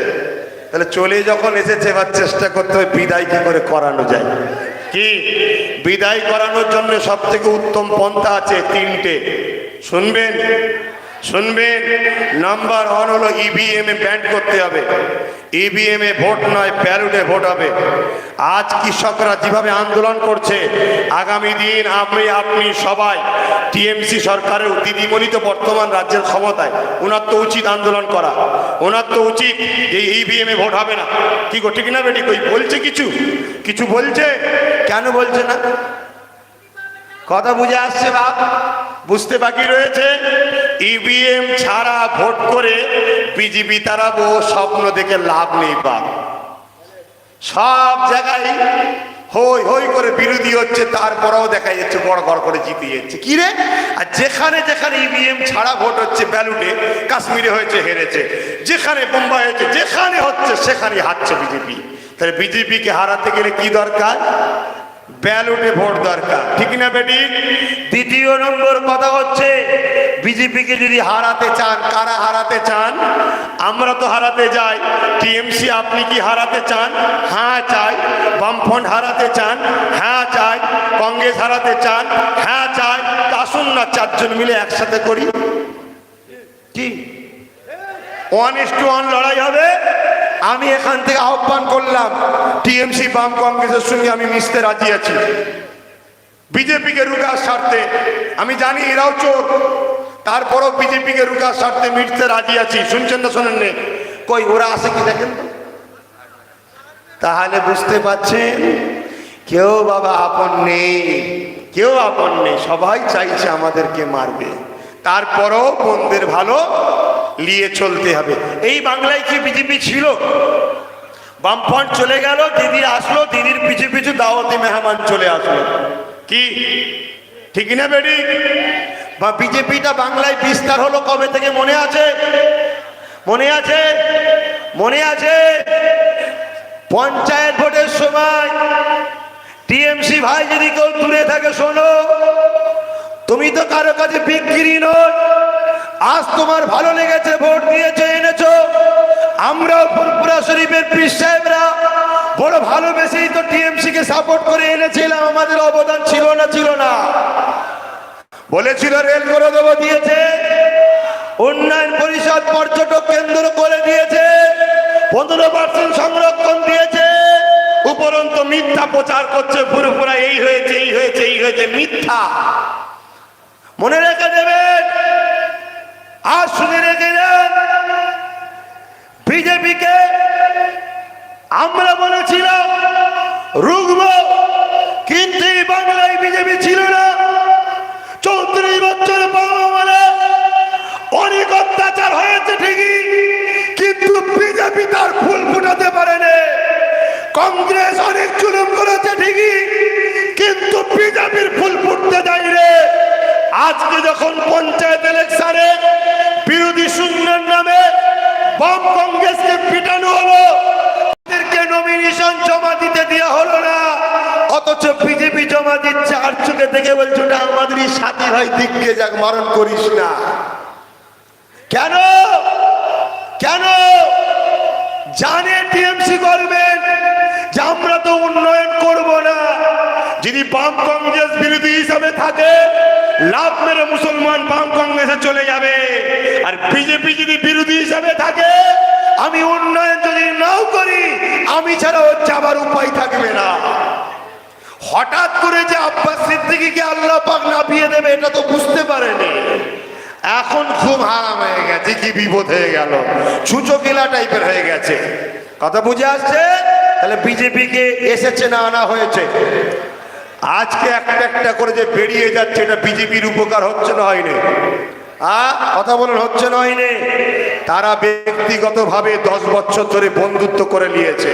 তাহলে চলে যখন এসেছে, এবার চেষ্টা করতে হবে বিদায় কি করে করানো যায়। কি বিদায় করানোর জন্য সব থেকে উত্তম পন্থা আছে 3টে। শুনবেন শুনবেন, নাম্বার 1 হলো ইভিএম এ ব্যান্ড করতে হবে। ইভিএম এ ভোট নয়, ব্যালটে ভোট হবে। আজ কৃষকরা যেভাবে আন্দোলন করছে, আগামী দিন আপনি সবাই, টিএমসি সরকারের দিদিমণি তো বর্তমান রাজ্যের ক্ষমতায়, ওনার তো উচিত আন্দোলন করা, ওনার তো উচিত যে ইভিএম এ ভোট হবে না। কি গো, ঠিক না বেটি? কই বলছে কিছু কিছু বলছে? কেন বলছে না? কথা বুঝে আসছে বাপ? বুঝতে বাকি রয়েছে? ইভিএম ছাড়া ভোট করে বিজেপি তারাবো, স্বপ্ন দেখে লাভ নেই বাপ। সব জায়গায় হই হই করে বিরোধী হচ্ছে, তারপরেও দেখা যাচ্ছে বড় ঘর করে জিতে যাচ্ছে। কি রে? আর যেখানে যেখানে ইভিএম ছাড়া ভোট হচ্ছে, ব্যালটে, কাশ্মীরে হয়েছে হেরেছে, যেখানে বোম্বাই হয়েছে, যেখানে হচ্ছে সেখানে হারছে বিজেপি। তাহলে বিজেপিকে হারাতে গেলে কি দরকার? ব্যালটে ভোট দরকার, ঠিক না বেটি? দ্বিতীয় নম্বর কথা হচ্ছে, বিজেপিকে যদি হারাতে চান, কারা হারাতে চান? আমরা তো হারাতে যাই। টিএমসি আপনি কি হারাতে চান? হ্যাঁ চাই। বামফ্রন্ট হারাতে চান? হ্যাঁ চাই। কংগ্রেস হারাতে চান? হ্যাঁ চাই। আসুন না 4 জন মিলে একসাথে করি। কি 1:1 লড়াই হবে? আমি এখান থেকে আহ্বান করলাম, টিএমসি বাম কংগ্রেসের সঙ্গে আমি মিশতে রাজি আছি, বিজেপিকে রুখার স্বার্থে। আমি জানি এরাও চোর, তারপরও বিজেপিকে রুখার স্বার্থে মিশতে রাজি আছি। শুনছেন না শোনেন? কই ওরা আসে কি দেখেন তো। তাহলে বুঝতে পারছেন, কেউ বাবা আপন নেই, কেউ আপন নেই, সবাই চাইছে আমাদেরকে মারবে। তারপরও বন্ধের ভালো নিয়ে চলতে হবে। এই বাংলায় কি বিজেপি ছিল? বামফ্রন্ট চলে গেল, দিদি আসলো, দিদির পিছু পিছু দাওয়াতি মেহমান চলে আসলো। কি ঠিক না বেডি? বা বিজেপিটা বাংলায় বিস্তার হলো কবে থেকে মনে আছে? মনে আছে? মনে আছে? পঞ্চায়েত ভোটের সময় টিএমসি ভাই যদি কেউ দূরে থাকে, শোনো, তুমি তো কারো কাছে বিক্রি নয়। আজ তোমার ভালো লেগেছে, ভোট দিয়েছো, এনেছো। আমরাও ফুরফুরা শরীফের পীর সাহেবরা বড় ভালোবেসেই তো টিএমসি কে সাপোর্ট করে এনেছিলাম। আমাদের অবদান ছিল না? ছিল না? বলেছিল রেল করে দেবো, দিয়েছে। উন্নয়ন পরিষদ পর্যটক কেন্দ্র করে দিয়েছে, 15% সংরক্ষণ দিয়েছে। উপরন্ত মিথ্যা প্রচার করছে, ফুরফুরা এই হয়েছে, এই হয়েছে, এই হয়েছে, মিথ্যা। মনে রেখে দেবেন, আর শুনে রেখে দেন, বিজেপিকে আমরা বলেছিলাম রুখব, কিন্তু এই বাংলায় বিজেপি ছিল না। 34 বছর বলে অনেক অত্যাচার হয়েছে ঠিকই, কিন্তু বিজেপি তার ফুল ফুটাতে পারেনি। কংগ্রেস অনেক জুলুম করেছে ঠিকই, কিন্তু বিজেপির ফুল ফুটতে দেয়নি। আজকে যখন পঞ্চায়েত ইলেকশনে বিরোধী শূন্যের নামে বাম কংগ্রেসকে পিটানো হলো, তাদেরকে নমিনেশন জমা দিতে দেওয়া হলো না, অথচ বিজেপি জমা দিচ্ছে। আর চোখে দেখে বলছে ওটা আমাদেরই সাথী ভাই, দিককে যাক, মারণ করিস না। কেন? কেন? জানে টিএমসি গভর্নমেন্ট যে আমরা তো উন্নয়ন করব না। যদি বাম কংগ্রেস বিরোধী হিসাবে থাকে, লাভ মেরে মুসলমান বাম কংগ্রেসে চলে যাবে। আর বিজেপি যদি বিরোধী হিসাবে থাকে, আমি উন্নয়ন যদি নাও করি, আমি ছাড়া হচ্ছে আবার উপায় থাকবে না। হঠাৎ করে যে আব্বাস সিদ্দিকীকে আল্লাহ পাক নাপিয়ে দেবে, এটা তো বুঝতে পারেনি। এখন খুব হারাম হয়ে গেছে, কি বিপদ হয়ে গেল, ছুঁচো গেলা টাইপের হয়ে গেছে। কথা বুঝে আসছে? তাহলে বিজেপিকে এসেছে না আনা হয়েছে? আজকে একটা একটা করে যে বেরিয়ে যাচ্ছে, এটা বিজেপির উপকার হচ্ছে না হয়নি? কথা বলেন, হচ্ছে না হয়নি? তারা ব্যক্তিগতভাবে 10 বছর ধরে বন্ধুত্ব করে নিয়েছে,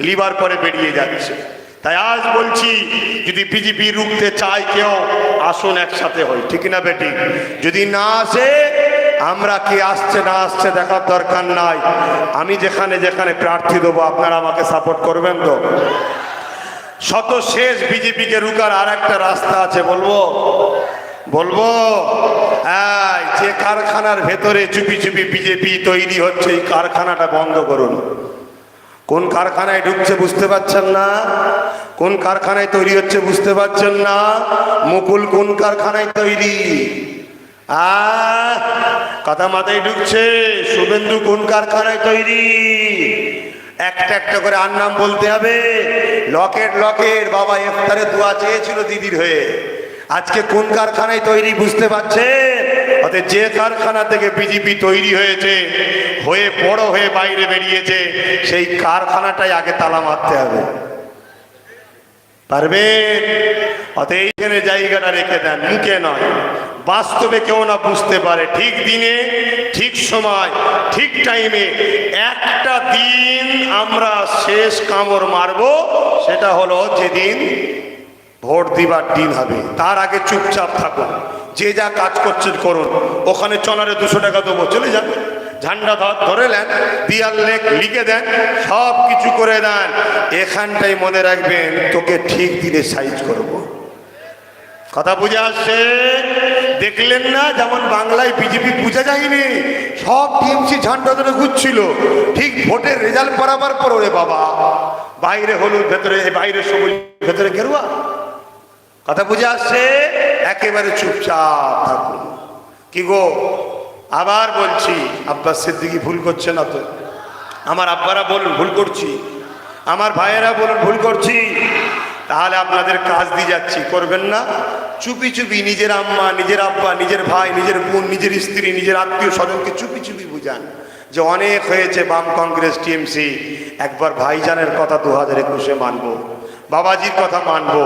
লিবার পরে বেরিয়ে যাচ্ছে। তাই আজ বলছি, যদি বিজেপি রুখতে চায় কেউ, আসুন একসাথে হই, ঠিক না বেটি? যদি না আসে, আমরা কে আসছে না আসছে দেখার দরকার নাই। আমি যেখানে যেখানে প্রার্থী দেবো, আপনারা আমাকে সাপোর্ট করবেন তো? শত শেষ বিজেপিকে রুখার আর একটা রাস্তা আছে, বলবো? বলবো? যে কারখানার ভেতরে চুপি চুপি বিজেপি তৈরি হচ্ছে, এই কারখানাটা বন্ধ করুন। কোন কারখানায় ঢুকছে বুঝতে পারছেন না? কোন কারখানায় তৈরি হচ্ছে বুঝতে পারছেন না? মুকুল কোন কারখানায় তৈরি? কথা মাথায় ঢুকছে? শুভেন্দু কোন কারখানায় তৈরি? একটা একটা করে আর নাম বলতে হবে। লকেট লকেট বাবা ইফতারে দোয়া চেয়েছিল দিদির হয়ে, আজকে কোন কারখানায় তৈরি বুঝতে পারছে? অতএব যে কারখানা থেকে বিজেপি তৈরি হয়েছে, হয়ে বড় হয়ে বাইরে বেরিয়েছে, সেই কারখানাটাই আগে তালা মারতে হবে। পারবেন? অতএব এইখানে জায়গাটা রেখে দেন, মুখে নয়, বাস্তবে কেউ না বুঝতে পারে। ঠিক দিনে ঠিক সময় ঠিক টাইমে একটা দিন আমরা শেষ কামড় মারব, সেটা হলো যেদিন ভোট দিবার দিন হবে। তার আগে চুপচাপ থাকুন, যে যা কাজ করছেন করুন। ওখানে চলারে 200 টাকা দেবো, চলে যান, ঝান্ডা ধরে নেন, দিয়াল লিখে দেন, সব কিছু করে দেন। এখানটাই মনে রাখবেন, তোকে ঠিক দিনে সাইজ করব। কথা বুঝে আসছে? দেখলেন না যেমন বাংলায় বিজেপি বুঝা যায়নি, সব টিএমসি ঝান্ডা ধরে ঘুরছিল, ঠিক ভোটের রেজাল্ট বরাবর পর ওরে বাবা বাইরে হলুদ, ভেতরে বাইরে সবুজ, ভেতরে গেরুয়া। কথা বুঝে আসছে? একেবারে চুপচাপ থাকুন। কি গো, আবার বলছি, আব্বাস সিদ্দিকী ভুল করছে না তো? আমার আব্বারা বলুন ভুল করছি, আমার ভাইয়েরা বলুন ভুল করছি। তাহলে আপনাদের কাজ দিয়ে যাচ্ছি, করবেন না? চুপি চুপি নিজের আম্মা, নিজের আব্বা, নিজের ভাই, নিজের বোন, নিজের স্ত্রী, নিজের আত্মীয় স্বজনকে চুপি চুপি বুঝান যে অনেক হয়েছে বাম কংগ্রেস টিএমসি, একবার ভাইজানের কথা 2021-এ মানবো, বাবাজির কথা মানবো।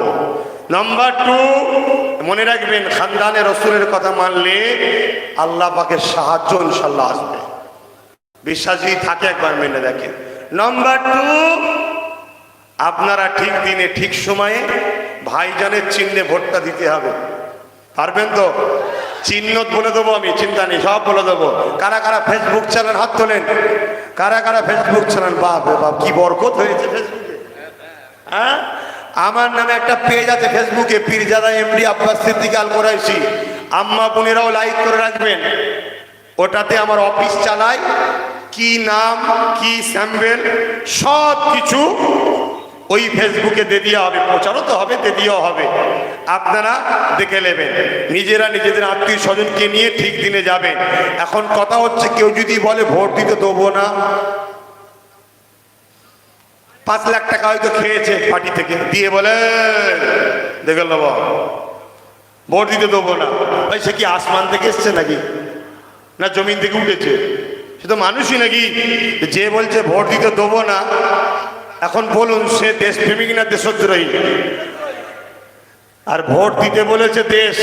নাম্বার 2, মনে রাখবেন, খানদানে রসুলের কথা মানলে আল্লাহ পাকের সাহায্য ইনশাল্লাহ আসবে। বিশ্বাস যদি থাকে একবার মেনে দেখেন। নাম্বার 2, আপনারা ঠিক দিনে ঠিক সময়ে ভাইজানের চিহ্নে ভোটটা দিতে হবে। পারবেন তো? চিহ্ন বলে দেবো আমি, চিন্তা নেই, সব বলে দেবো। কারা কারা ফেসবুক চালান হাত তোলেন, কারা কারা ফেসবুক চালান? বাপ রে বাপ, কি বরকত হয়েছে ফেসবুকে। হ্যাঁ, আমার নামে একটা পেজ আছে ফেসবুকে, পীরজাদা এমডি আব্বাস সিদ্দিকী আল কুরাইশি। আম্মা বোনেরাও লাইক করে রাখবেন, ওটাতে আমার অফিস চালাই, কি নাম কি স্যাম্পেল সব কিছু ওই ফেসবুকে দিয়ে দেওয়া হবে, প্রচারও তো হবে, দিয়ে দেওয়া হবে, আপনারা দেখে নেবেন। নিজেরা নিজেদের আত্মীয় স্বজনকে নিয়ে ঠিক দিনে যাবেন। এখন কথা হচ্ছে, কেউ যদি বলে ভোট দিতে দেবো না, 5 লাখ টাকা হয়তো খেয়েছে পার্টি থেকে, দিয়ে বলে দেখে নেব ভোট দিতে দেবো না, ভাই সে কি আসমান থেকে এসছে নাকি, না জমিন থেকে উঠেছে? সে তো মানুষই নাকি? যে বলছে ভোট দিতে দেবো না, এখন বলুন সে দেশপ্রেমিক না দেশদ্রোহী? আর ভোট দিতে বলেছে দেশ,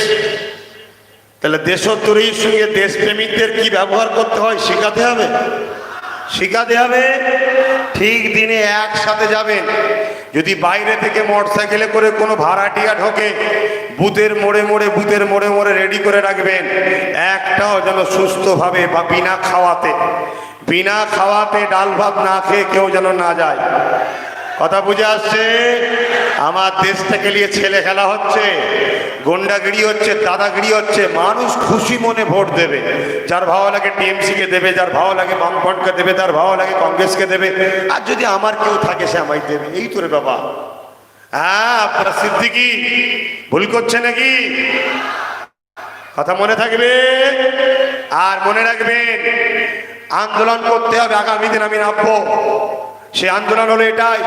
তাহলে দেশদ্রোহীর সঙ্গে দেশপ্রেমিকদের কি ব্যবহার করতে হয় শেখাতে হবে, শেখাতে হবে। ঠিক দিনে একসাথে যাবেন। যদি বাইরে থেকে মোটরসাইকেলে করে কোনো ভাড়াটিয়া ঢোকে, বুথের মোড়ে মোড়ে, বুথের মোড়ে মোড়ে রেডি করে রাখবেন, একটাও যেন সুস্থভাবে বা বিনা খাওয়াতে ডাল ভাত না খেয়ে কেউ যেন না যায়। কথা বুঝে আসছে? আমার দেশটাকে নিয়ে ছেলে খেলা হচ্ছে, গুন্ডাগিরি হচ্ছে, দাদাগিরি হচ্ছে। মানুষ খুশি মনে ভোট দেবে, যার ভালো লাগে টিএমসিকে দেবে, যার ভালো লাগে বামফ্রন্টকে দেবে, যার ভালো লাগে কংগ্রেসকে দেবে, আর যদি আমার কেউ থাকে সে আমায় দেবে। এই তো রে বাবা। হ্যাঁ, আপনারা সিদ্দিকী ভুল করছে নাকি? কথা মনে থাকবে। আর মনে রাখবেন, আন্দোলন করতে হবে। আগামী দিন আমি নামবো, সে আন্দোলন হলো এটাই,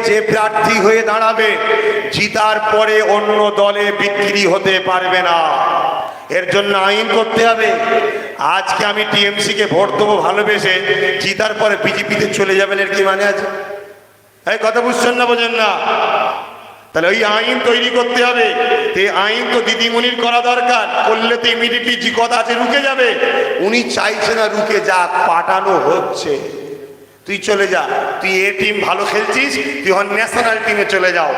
যে প্রার্থী হয়ে দাঁড়াবে জিতার পরে অন্য দলে বিক্রি হতে পারবে না। এর জন্য আইন করতে হবে। আজকে আমি টিএমসি কে ভোট দেবো ভালোবেসে, জিতার পরে বিজেপিতে চলে যাবেন, এর কি মানে আছে? এই কথা বুঝছেন না, বোঝেন না? তাহলে ওই আইন তৈরি করতে হবে। এই আইন তো দিদিমণির করা দরকার, করলে তো ইমিডিয়েটলি যে কথা আছে রুকে যাবে। উনি চাইছে না রুকে যাক, পাঠানো হচ্ছে। তুই চলে যা, তুই এ টিম ভালো খেলছিস, তুই ন্যাশনাল টিমে চলে যাও।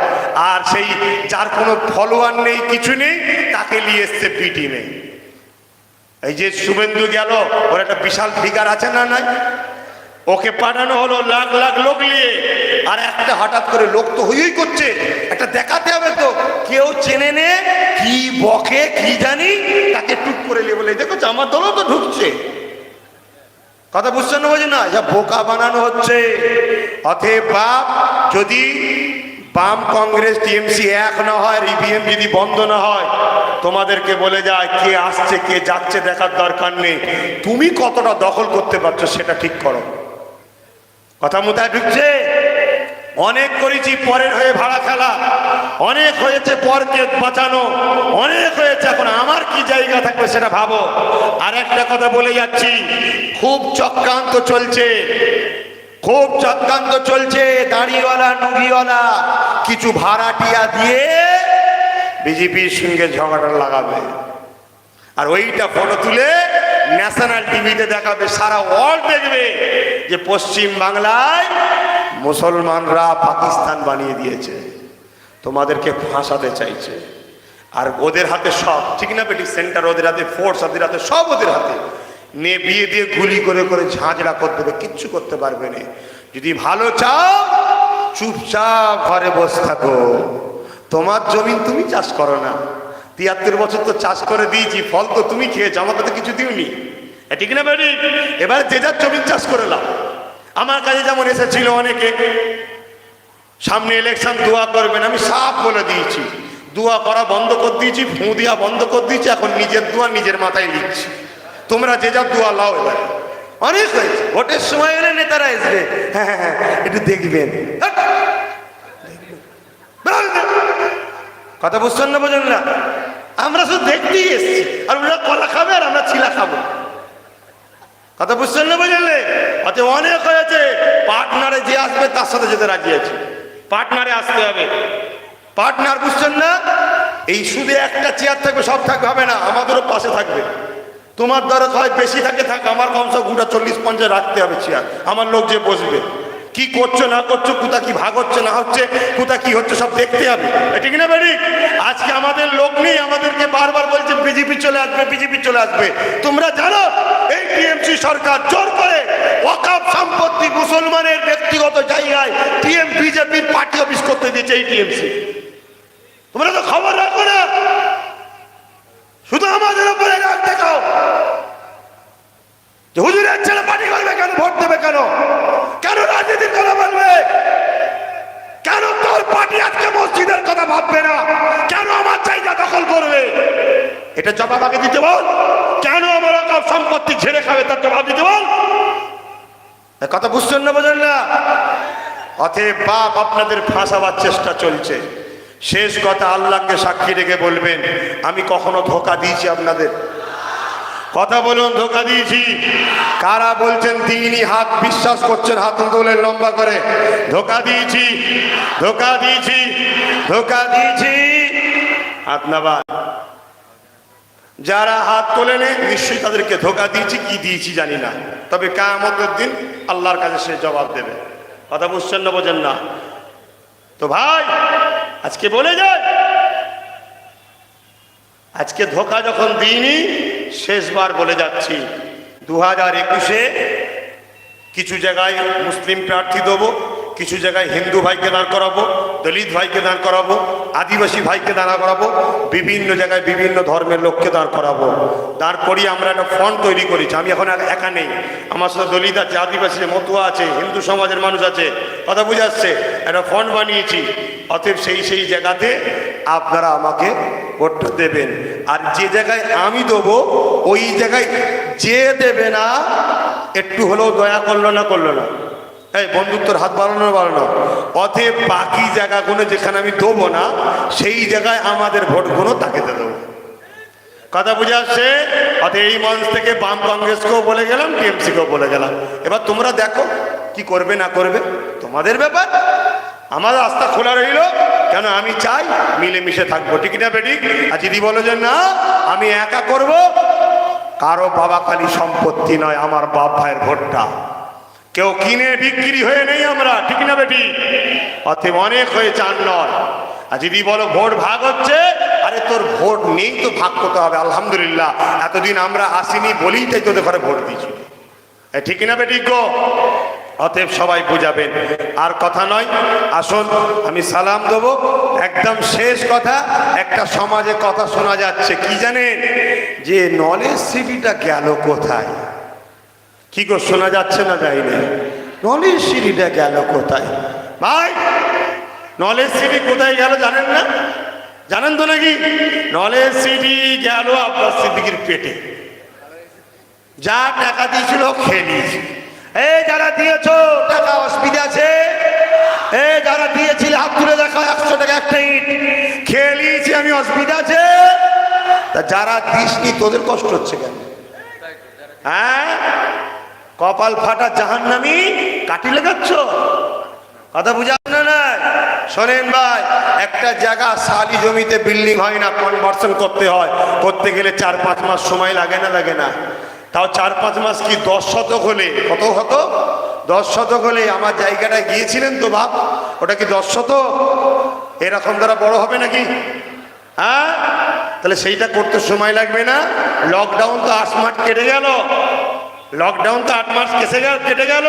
আর সেই যার কোনো ফলোয়ার নেই, কিছু নেই, তাকে নিয়ে এসছে বি টিমে। এই যে শুভেন্দু গেল, ওর একটা বিশাল ফিগার আছে না নাই? ওকে পাঠানো হলো লাখ লাখ লোক নিয়ে, আর একটা হঠাৎ করে লোক তো হইই করছে, একটা দেখাতে হবে তো, কেউ চেনে নে, কি বকে কি জানি, তাকে টুক করে নিয়ে বলে দেখো আমার দলও তো ঢুকছে। কথা বুঝছেন না, বোঝে না? যা বোকা বানানো হচ্ছে। অতএব বাপ, যদি বাম কংগ্রেস টিএমসি এক না হয়, ইভিএম যদি বন্ধ না হয়, তোমাদেরকে বলে যায় কে আসছে কে যাচ্ছে দেখার দরকার নেই, তুমি কতটা দখল করতে পারছো সেটা ঠিক করো। কথা মোতায় ঢুকছে? অনেক করেছি পরের হয়ে ভাড়া খেলা, অনেক হয়েছে পরকে বাঁচানো, অনেক হয়েছে, এখন আমার কি জায়গা থাকবে সেটা ভাবো। আর একটা কথা বলে যাচ্ছি, খুব চক্রান্ত চলছে, খুব চক্রান্ত চলছে। দাড়িওয়ালা নুগিওয়ালা কিছু ভাড়াটিয়া দিয়ে বিজেপির সঙ্গে ঝগড়া লাগাবে, আর ওইটা ফটো তুলে ন্যাশনাল টিভিতে দেখাবে, সারা ওয়ার্ল্ড দেখবে যে পশ্চিম বাংলায় মুসলমানরা পাকিস্তান বানিয়ে দিয়েছে, তোমাদেরকে ফাঁসাতে চাইছে। আর ওদের হাতে সব, ঠিক না বেটি? সেন্টার ওদের হাতে, ফোর্স ওদের হাতে, সব ওদের হাতে। নিয়ে বিয়ে দিয়ে গুলি করে করে ঝাঁঝরা করতে হবে, কিচ্ছু করতে পারবে না। যদি ভালো চাও চুপচাপ ঘরে বসে থাকো, তোমার জমি তুমি চাষ করো না। 73 বছর তো চাষ করে দিয়েছি, ফল তো তুমি খেয়েছো, আমাকে তো কিছু দিওনি, ঠিক না বেটি? এবার যে যার জমি চাষ করে নাও। আমার কাছে যেমন এসেছিল অনেকে, সামনে ইলেকশন দোয়া করবেন, আমি সাফ বলে দিয়েছি, দোয়া করা বন্ধ করে দিয়েছি, ফু দিয়া বন্ধ করে দিয়েছি, এখন নিজের দোয়া নিজের মাথায় নিচ্ছি। তোমরা যে যার দোয়া লাও। এবার অনেক হয়েছে, ভোটের সময় এলে নেতারা আসবে, হ্যাঁ হ্যাঁ হ্যাঁ একটু দেখবেন, কথা বুঝছেন না? বোঝেন না? আমরা শুধু দেখতেই এসছি, আর ওরা কলা খাবে আর আমরা ছিলা খাবো। কথা বুঝছেন না? বুঝলে অনেক হয়েছে। পার্টনারে যে আসবে তার সাথে যেতে রাজি আছে, পার্টনারে আসতে হবে। পার্টনার বুঝছেন না? এই শুধু একটা চেয়ার থাকবে, সব থাকবে হবে না, আমাদেরও পাশে থাকবে। তোমার দ্বারা হয় বেশি থাকে থাক, আমার কমসে কম 40-50 রাখতে হবে চেয়ার, আমার লোক যে বসবে। কি করছো না করছো, কোথা কি ভাগ হচ্ছে না হচ্ছে, কোথা কি হচ্ছে সব দেখতে হবে, ঠিক না বেরি? আজকে আমাদের লোক নেই, আমাদেরকে বারবার বলছে বিজেপি চলে আসবে, বিজেপি চলে আসবে। তোমরা জানো এই টিএমসি সরকার জোর করে ওয়াকফ সম্পত্তি মুসলমানের ব্যক্তিগত জায়গায় বিজেপির পার্টি অফিস করতে দিয়েছে এই টিএমসি। তোমরা তো খবর রাখো না, শুধু আমাদের উপরে রাগ দেখাও যে হুজুরের ছেলে পার্টি করবে কেন, ভোট দেবে কেন, কেন রাজনীতির কথা বলবে, কেন তোর পার্টি আজকে মসজিদের কথা ভাববে না, কেন আমার জায়গা দখল করবে, এটা জবাব আগে দিতে বল। কেন আমার সম্পত্তি ঝেড়ে খাবে তার জবাব দিতে বল। কথা বুঝছেন না? বোঝেন না? অতএব বাপ আপনাদের ফাঁসাবার চেষ্টা চলছে। শেষ কথা আল্লাহকে সাক্ষী রেখে বলবেন, আমি কখনো ধোঁকা দিয়েছি আপনাদের? কথা বলুন, ধোঁকা দিয়েছি? কারা বলছেন দিইনি, হাত বিশ্বাস করছেন, হাত তোলেন লম্বা করে। ধোঁকা দিয়েছি, ধোঁকা দিয়েছি, ধোঁকা দিয়েছি, হাত নাবা। যারা হাত তোলেন নিশ্চয়ই তাদেরকে ধোঁকা দিয়েছি, কি দিয়েছি জানি না, তবে কিয়ামতের দিন আল্লাহর কাছে সে জবাব দেবে। কথা বুঝছেন না? বোঝেন না? তো ভাই আজকে বলে যায়, আজকে ধোঁকা যখন দিইনি, শেষবার বলে যাচ্ছি, 2021-এ কিছু জায়গায় মুসলিম প্রার্থী দেবো, কিছু জায়গায় হিন্দু ভাইকে দাঁড় করাবো, দলিত ভাইকে দাঁড় করাবো, আদিবাসী ভাইকে দাঁড়া করাবো, বিভিন্ন জায়গায় বিভিন্ন ধর্মের লোককে দাঁড় করাবো। দাঁড় করিয়ে আমরা একটা ফন্ড তৈরি করেছি। আমি এখন একা নেই, আমার সাথে দলিত আছে, আদিবাসী মতুয়া আছে, হিন্দু সমাজের মানুষ আছে, কথা বুঝে আসছে, একটা ফন্ড বানিয়েছি। অতএব সেই জায়গাতে আপনারা আমাকে ভোটটা দেবেন। আর যে জায়গায় আমি দেবো ওই জায়গায় যে দেবে না একটু হলেও দয়া করলো না, করলো না, এই বন্ধুত্বর হাত বাড়ানো। অতএব বাকি জায়গাগুলো যেখানে আমি দেবো না সেই জায়গায় আমাদের ভোটগুলো তাকে দেবো। কথা বুঝে আসছে? অতএব এই মঞ্চ থেকে বাম কংগ্রেসকেও বলে গেলাম, টিএমসিকেও বলে গেলাম, এবার তোমরা দেখো কি করবে না করবে, তোমাদের ব্যাপার। আমার রাস্তা খোলা রইল, কেন আমি চাই মিলেমিশে থাকবো, ঠিক না বেঠিক? আর যদি বলো যে না আমি একা করব, কারো বাবা কালী সম্পত্তি নয় আমার বাপ ভাইয়ের ভোটটা, কেউ কিনে বিক্রি হয়ে নেই আমরা, ঠিক না বেটি? অতএব অনেক হয়েছে আর নয়। আর যদি বলো ভোট ভাগ হচ্ছে, আরে তোর ভোট নেই তো ভাগ করতে হবে। আলহামদুলিল্লাহ এতদিন আমরা আসিনি বলেই তাই তোদের ঘরে ভোট দিয়েছি, ঠিক না বেটি গো? অতএব সবাই বুঝাবেন, আর কথা নয়। আসুন আমি সালাম দেবো। একদম শেষ কথা, একটা সমাজে কথা শোনা যাচ্ছে কি জানেন, যে নলেজ সিটিটা গেল কোথায়? কি গো শোনা যাচ্ছে না? যায়নি? নলেজ সিটিটা গেল কোথায়? ভাই নলেজ সিটি কোথায় গেল জানেন না? জানেন তো নাকি? নলেজ সিটি গেল আব্বাস সিদ্দিকীর পেটে, যা টাকা দিয়েছিল খেয়ে নিয়েছে। এই যারা দিয়েছ টাকা অসুবিধা আছে, এই যারা দিয়েছিল হাত তুলে দেখা, 100 টাকা একটা ইট খেয়ে নিয়েছি আমি, অসুবিধা আছে? তা যারা দিসনি তোদের কষ্ট হচ্ছে কেন? হ্যাঁ, কপাল ফাটা জাহান্নামী কাটি লাগাচ্ছ, কথা বুঝা না? না শোনেন ভাই, একটা জায়গা সালি জমিতে বিল্ডিং হয় না, কনভার্সন করতে হয়, করতে গেলে 4-5 মাস সময় লাগে না? লাগে না? তাও 4-5 মাস কি 10 শতক হলে কত হতো? 10 শতক হলে আমার জায়গাটায় গিয়েছিলেন তো বাপ, ওটা কি 10 শতক? এরকম দ্বারা বড় হবে নাকি? হ্যাঁ, তাহলে সেইটা করতে সময় লাগবে না? লকডাউন তো 8 মাস কেটে গেল, লকডাউন তো 8 মাস কেটে গেল।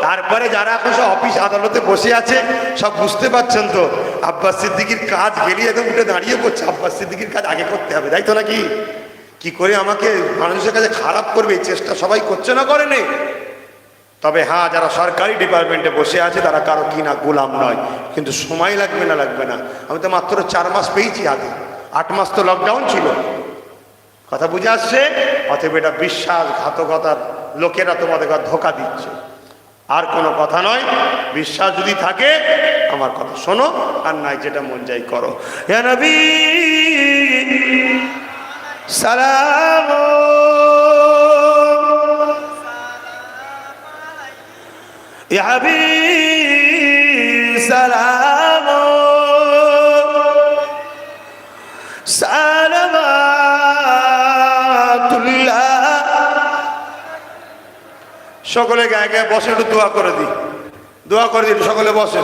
তারপরে যারা এখন সব অফিস আদালতে বসে আছে সব বুঝতে পারছেন তো, আব্বাস সিদ্দিকীর কাজ গেলি একদম উঠে দাঁড়িয়ে পড়ছে, আব্বাস সিদ্দিকীর কাজ আগে করতে হবে, তাই তো নাকি? কি করে আমাকে মানুষের কাছে খারাপ করবে এই চেষ্টা সবাই করছে না, করেনি? তবে হ্যাঁ, যারা সরকারি ডিপার্টমেন্টে বসে আছে তারা কারো কিনা গোলাম নয়, কিন্তু সময় লাগবে না? লাগবে না? আমি তো মাত্র 4 মাস পেয়েছি হাতে, 8 মাস তো লকডাউন ছিল, কথা বুঝে আসছে? অতএব এটা বিশ্বাসঘাতকতার লোকেরা তোমাদের ধোঁকা দিচ্ছে, আর কোনো কথা নয়। বিশ্বাস যদি থাকে আমার কথা শোনো, আর নাই যেটা মন যাই করো। ইয়া নবী সালাম, ইয়া হাবিব সালাম, সালামাতুল্লাহ। সকলে গায়ে গায়ে বসে, একটু দোয়া করে দিই, দোয়া করে দিই, সকলে বসে।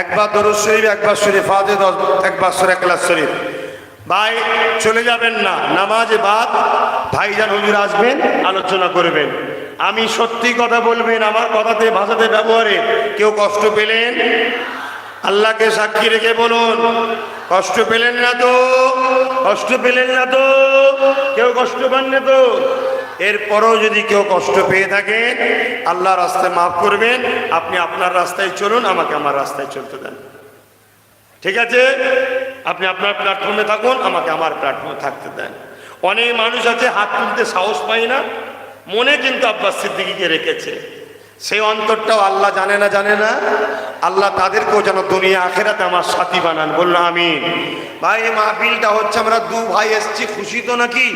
একবার দরুদ শরীফ, একবার শরীফ ফাতিহা, একবার সূরা ইখলাস শরীফ। ভাই চলে যাবেন না, নামাজে বাদ ভাইজান হুজুর আসবেন, আলোচনা করবেন। আমি সত্যি কথা বলবেন, আমার কথাতে ভাষাতে ব্যবহারে কেউ কষ্ট পেলেন? আল্লাহকে সাক্ষী রেখে বলুন, কষ্ট পেলেন না তো? কষ্ট পেলেন না তো? কেউ কষ্ট পান না তো? এরপরও যদি কেউ কষ্ট পেয়ে থাকেন, আল্লাহ রাস্তায় মাফ করবেন, আপনি আপনার রাস্তায় চলুন, আমাকে আমার রাস্তায় চলতে দেন, ঠিক আছে? আপনি আপনার প্ল্যাটফর্মে থাকুন, আমাকে আমার প্ল্যাটফর্মে থাকতে দেন। অনেক মানুষ আছে হাত তুলতে সাহস পায় না, মনে কিন্তু আব্বাস সিদ্দিকীকে রেখেছে, সেই অন্তরটাও আল্লাহ জানে না? জানে না? আল্লাহ তাদেরকেও যেন দুনিয়া আখেরাতে আমার সাথী বানান, বললো আমিন। ভাই এই মাহফিলটা হচ্ছে, আমরা দু ভাই এসছি, খুশি তো নাকি?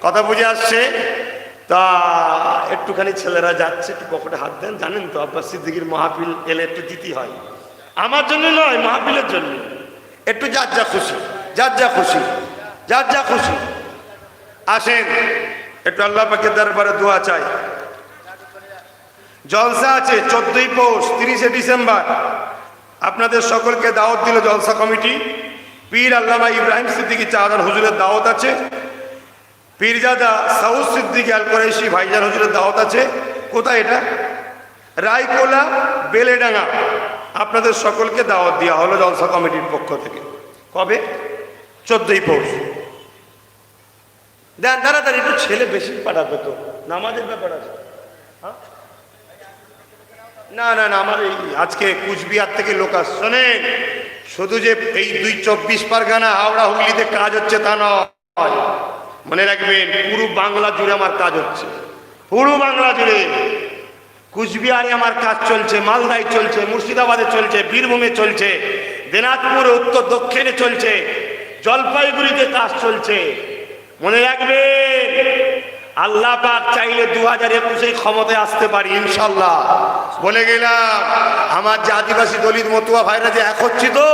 কথা বুঝে আসছে? তা একটুখানি ছেলেরা যাচ্ছে, একটু পকেটে হাত দেন। জানেন তো আব্বাস সিদ্দিকীর মাহফিল এলে একটু দিতে হয়, আমার জন্য নয়, মাহফিলের জন্য। একটু যার যা খুশি, যার যা খুশি, যার যা খুশি আসেন, একটু আল্লাহ পাকের দরবারে দোয়া চাই। জলসা আছে 14ই পৌষ, 30শে ডিসেম্বর, আপনাদের সকলকে দাওয়াত দিল জলসা কমিটি। পীর আল্লামা ইব্রাহিম সিদ্দিকী চাঁদান হুজুরের দাওয়াত আছে, পীরজাদা সাউদ সিদ্দিকী আল কুরাইশি ভাইজান হুজুরের দাওয়াত আছে। কোথায় এটা? রায়কোলা বেলেডাঙ্গা। আপনাদের সকলকে দাওয়াত দেওয়া হলো জলসা কমিটির পক্ষ থেকে। কবে? 14ই পৌষ। দেন তাড়াতাড়ি, একটু ছেলে বেশি পাঠাবে তো, নামাজের ব্যাপার আছে। হ্যাঁ, না না না, আমার এই আজকে কুচবিহার থেকে লোক আসছে। শোনেন, শুধু যে এই 24 পরগনা হাওড়া হুগলিতে কাজ হচ্ছে তা নয়, মনে রাখবেন পুরো বাংলা জুড়ে আমার কাজ হচ্ছে, পুরো বাংলা জুড়ে। কুচবিহারে আমার কাজ চলছে, মালদায় চলছে, মুর্শিদাবাদে চলছে, বীরভূমে চলছে, দিনাজপুর উত্তর দক্ষিণে চলছে, জলপাইগুড়িতে কাজ চলছে। মনে রাখবেন, আল্লাহ পাক চাইলে 2021 ক্ষমতায় আসতে পারি ইনশাল্লাহ, বলে গেলাম। আমার যে আদিবাসী দলিত মতুয়া ভাইরা যে এক হচ্ছি তো,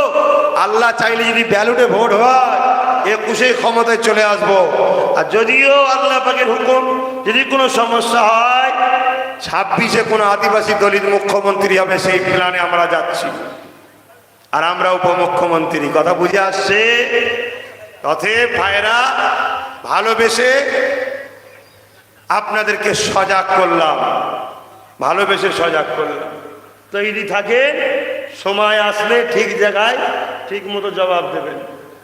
আল্লাহ চাইলে যদি ব্যালটে ভোট হয় 21 ক্ষমতায় চলে আসবো। আর যদিও আল্লাহ পাকের হুকুম, যদি কোনো সমস্যা হয় 26-এ কোনো আদিবাসী দলিত মুখ্যমন্ত্রী হবে, সেই প্ল্যানে আমরা যাচ্ছি, আর আমরা উপমুখ্যমন্ত্রী। কথা বুঝে আসছে? অতএব ভাইরা, ভালোবেসে আপনাদেরকে সজাগ করলাম, ভালোবেসে সজাগ করলাম। তৈরি থাকেন, সময় আসলে ঠিক জায়গায় ঠিক মতো জবাব দেবেন।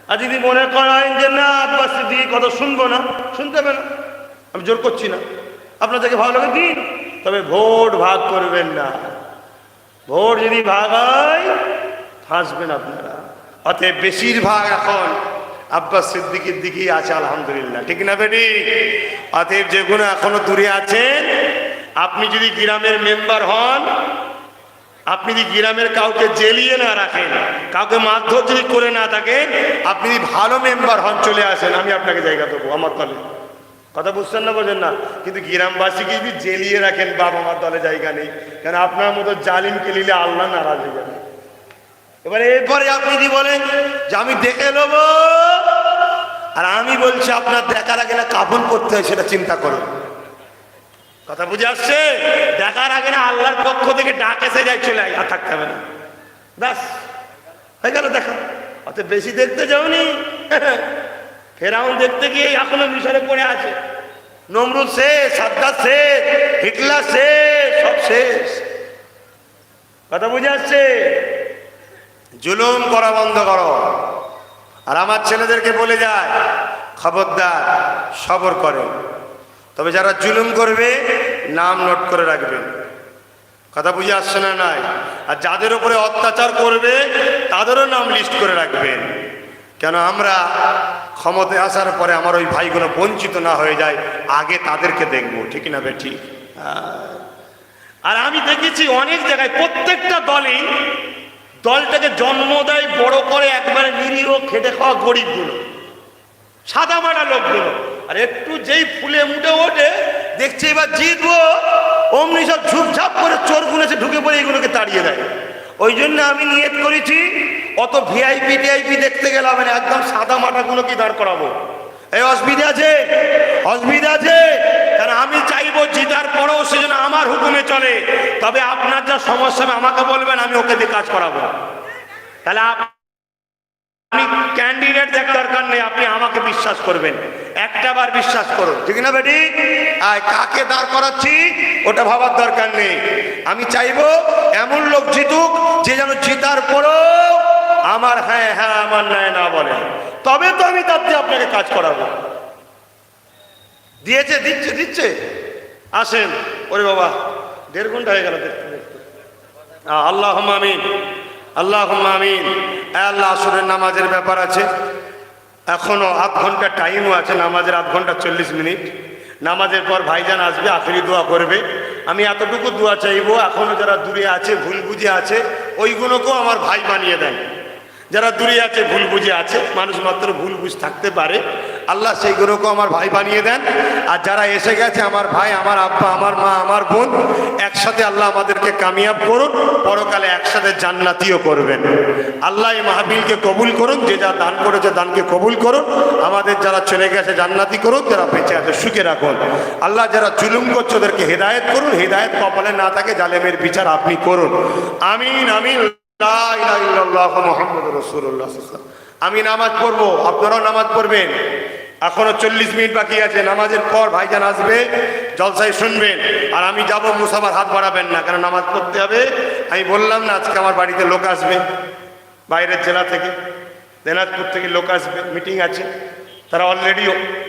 আর যদি মনে করেন যে না আব্বাস সিদ্দিকীর কথা শুনবো না, শুনতে হবে না, আমি জোর করছি না, আপনাদেরকে ভালো লাগে দিন, তবে ভোট ভাগ করবেন না। ভোট যদি ভাগ হয় ফাঁসবেন আপনারা। অতএব বেশিরভাগ এখন আব্বাস সিদ্দিকের দিকেই আছে, আলহামদুলিল্লাহ, ঠিক না বেটি? অতএব যেগুলো এখনো দূরে আছেন, আপনি যদি গ্রামের মেম্বার হন, আপনি যদি গ্রামের কাউকে জেলিয়ে না রাখেন, কাউকে মারধর যদি করে না থাকেন, আপনি যদি ভালো মেম্বার হন, চলে আসেন, আমি আপনাকে জায়গা দেবো আমার দলে। কথা বুঝছেন না, বোঝেন না? কিন্তু গ্রামবাসীকে যদি জেলিয়ে রাখেন, বাবা আমার দলে জায়গা নেই, কেন আপনার মতো জালিমকে নিলে আল্লাহ নারাজ হয়ে যাবে। এরপরে আপনি যদি বলেন যে আমি দেখে নেব, আর আমি বলছি আপনার দেখার আগে না কাফন করতে হয়, সেটা চিন্তা করুন। কথা বুঝে আসছে? দেখার আগে না আল্লাহর পক্ষ থেকে ডাক এসে যায়, চলে আর থাকতে হবে না, ব্যাস হয়ে গেল দেখা। অত বেশি দেখতে যাওনি। ফেরাউন দেখতে গিয়ে এখনো মিশরে পড়ে আছে। নমরুদ শেষ, সাদ্দাত শেষ, হিটলার শেষ, সব শেষ। কথা বুঝে আসছে? জুলুম করা বন্ধ করো। আর আমার ছেলেদেরকে বলে যায়, খবরদার সবর করে, তবে যারা জুলুম করবে নাম নোট করে রাখবেন। কথা বুঝে আসছে না? নাই। আর যাদের উপরে অত্যাচার করবে তাদেরও নাম লিস্ট করে রাখবেন, কেন আমরা ক্ষমতায় আসার পরে আমার ওই ভাইগুলো বঞ্চিত না হয়ে যায়, আগে তাদেরকে দেখবো, ঠিক না বেঠি? আর আমি দেখেছি অনেক জায়গায় প্রত্যেকটা দলই দলটাকে জন্ম দেয়, বড় করে একবারে নিরীহ খেটে খাওয়া গরিবগুলো, সাদা মাটা লোকগুলো। আর একটু যেই ফুলে মুটে ওঠে, দেখছে এবার জিতবো, অমনি সব ঝুপঝাপ করে চোর গুনেছে ঢুকে পড়ে এগুলোকে তাড়িয়ে দেয়। ওই জন্য আমি নিয়ত করেছি অত ভিআইপি টিআইপি দেখতে গেলে হবে না, একদম সাদা মাটাগুলোকে দাঁড় করাবো। এই অসুবিধা আছে? অসুবিধা আছে? কারণ আমি চাইবো জিতার পরেও সেজন্য আমার হুকুমে চলে। তবে আপনার যা সমস্যা আমাকে বলবেন, আমি ওকে দিয়ে কাজ করাবো। তাহলে আপনি ক্যান্ডিডেট দেখার দরকার নেই, আপনি আমাকে বিশ্বাস করবেন, একটা বার বিশ্বাস করুন, ঠিক না বেটি? আর কাকে দাঁড় করাচ্ছি ওটা ভাবার দরকার নেই। আমি চাইবো এমন লোক জিতুক যে যেন জিতার পরেও আমার হ্যাঁ হ্যাঁ আমার নয় না বলে, তবে তো আমি তার দিয়ে আপনাকে কাজ করাবো। দিয়েছে, দিচ্ছে, দিচ্ছে, আসেন। ওরে বাবা, 1.5 ঘন্টা হয়ে গেল দেখতে দেখতে। আল্লাহুম্মা আমিন, আল্লাহুম্মা আমিন। আল্লাহ, আসরের নামাজের ব্যাপার আছে, এখনো আধ ঘন্টা টাইমও আছে, নামাজের আধ ঘন্টা 40 মিনিট। নামাজের পর ভাইজান আসবে, আখেরি দোয়া করবে। আমি এতটুকু দোয়া চাইবো, এখনো যারা দূরে আছে, ভুল বুঝে আছে, ওইগুলোকেও আমার ভাই বানিয়ে দেন। যারা দূরে আছে, ভুল বুঝে আছে, মানুষ মাত্র ভুল বুঝ থাকতে পারে, আল্লাহ সেইগুলোকেও আমার ভাই বানিয়ে দেন। আর যারা এসে গেছে, আমার ভাই, আমার আব্বা, আমার মা, আমার বোন, একসাথে আল্লাহ আমাদেরকে কামিয়াব করুন, পরকালে একসাথে জান্নাতিও করবেন। আল্লাহ এই মাহফিলকে কবুল করুন, যে যা দান করেছে দানকে কবুল করুন। আমাদের যারা চলে গেছে জান্নাতি করুন, যারা বেঁচে আছে সুখে রাখুন। আল্লাহ যারা জুলুম করছে ওদেরকে হেদায়েত করুন, হেদায়েত কপালে না থাকে জালেমের বিচার আপনি করুন। আমিন, আমিন। আমি নামাজ পড়বো, আপনারাও নামাজ পড়বেন। এখনো 40 মিনিট বাকি আছে। নামাজের পর ভাইজান আসবে, জলসায় শুনবেন, আর আমি যাব। মুসাফার হাত বাড়াবেন না, কারণ নামাজ পড়তে হবে। আমি বললাম না, আজকে আমার বাড়িতে লোক আসবে, বাইরের জেলা থেকে, দিনাজপুর থেকে লোক আসবে, মিটিং আছে। তারা অলরেডি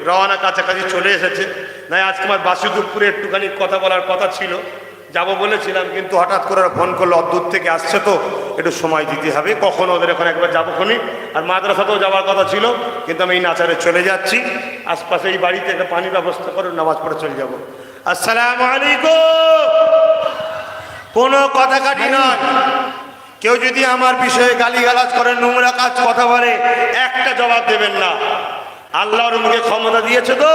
রওনা, কাছাকাছি চলে এসেছে। না, আজকে আমার বাসুদুরপুরে একটুখানি কথা বলার কথা ছিল, যাব বলেছিলাম, কিন্তু হঠাৎ করে ফোন করলো, দূর থেকে আসছে তো একটু সময় দিতে হবে। কখন ওদের এখন একবার যাবো খনি। আর মাদ্রাসাতেও যাওয়ার কথা ছিল, কিন্তু আমি এই নাচারে চলে যাচ্ছি। আশপাশে এই বাড়িতে একটা পানির ব্যবস্থা করে নামাজ পড়ে চলে যাব। আসসালামু আলাইকুম। কোনো কথা কাটি নয়। কেউ যদি আমার বিষয়ে গালিগালাজ করে, নোংরা কাজ কথা বলে, একটা জবাব দেবেন না। আল্লাহর মুখে ক্ষমতা দিয়েছে তো,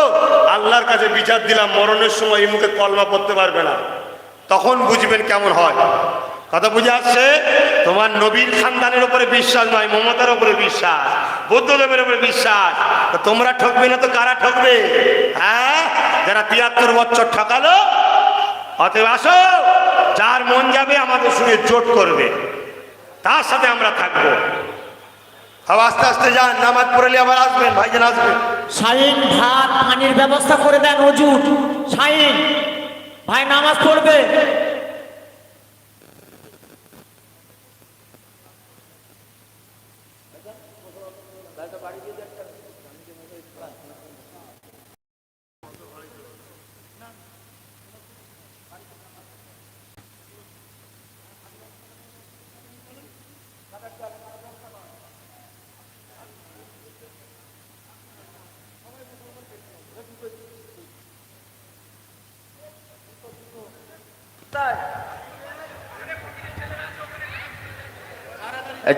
আল্লাহর কাছে বিচার দিলাম, মরণের সময় এই মুখে কলমা পড়তে পারবে না, তখন বুঝবেন কেমন হয়। কথা বুঝে আসছে? তোমার নবীর খানদানের উপরে বিশ্বাস নয়, মমতার উপরে বিশ্বাস, বুদ্ধদেবের উপরে বিশ্বাস। তোমরা ঠকবে না তো কারা ঠকবে? হ্যাঁ, যারা 73 বছর ঠকালো। অতএব আসো, যার মন যাবে আমাদের সঙ্গে জোট করবে, তার সাথে আমরা থাকবো। আস্তে আস্তে যান, নামাজ পড়লে আবার আসবেন, ভাইজান আসবেন। শাহিন, ভাত পানির ব্যবস্থা করে দেন, হুজুর। শাহিন ভাই নামাজ পড়বে।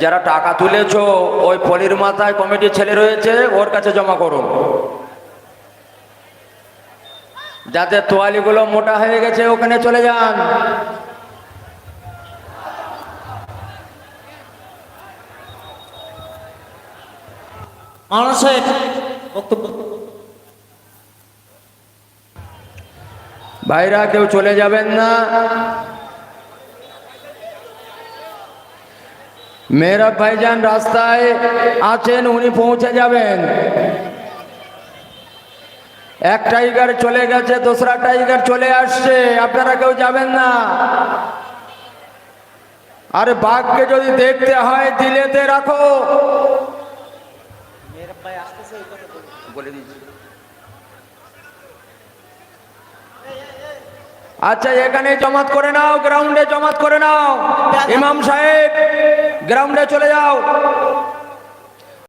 যারা টাকা তুলেছো ওই পলির মাথায় কমিটির ছেলে রয়েছে, ওর কাছে জমা করুন, যাতে তোয়ালিগুলো মোটা হয়ে গেছে ওখানে চলে যান। মানুষের বক্তব্য। ভাইরা কেউ চলে যাবেন না। মেহরাব ভাইজান রাস্তায় আছেন, উনি পৌঁছে যাবেন। এক টাইগার চলে গেছে, দোসরা টাইগার চলে আসছে, আপনারা কেউ যাবেন না। আরে বাঘকে যদি দেখতে হয় দিলেতে রাখো। বলে দিচ্ছি। আচ্ছা, এখানে জমাত করে নাও, গ্রাউন্ডে জমাত করে নাও। ইমাম সাহেব গ্রাউন্ডে চলে যাও।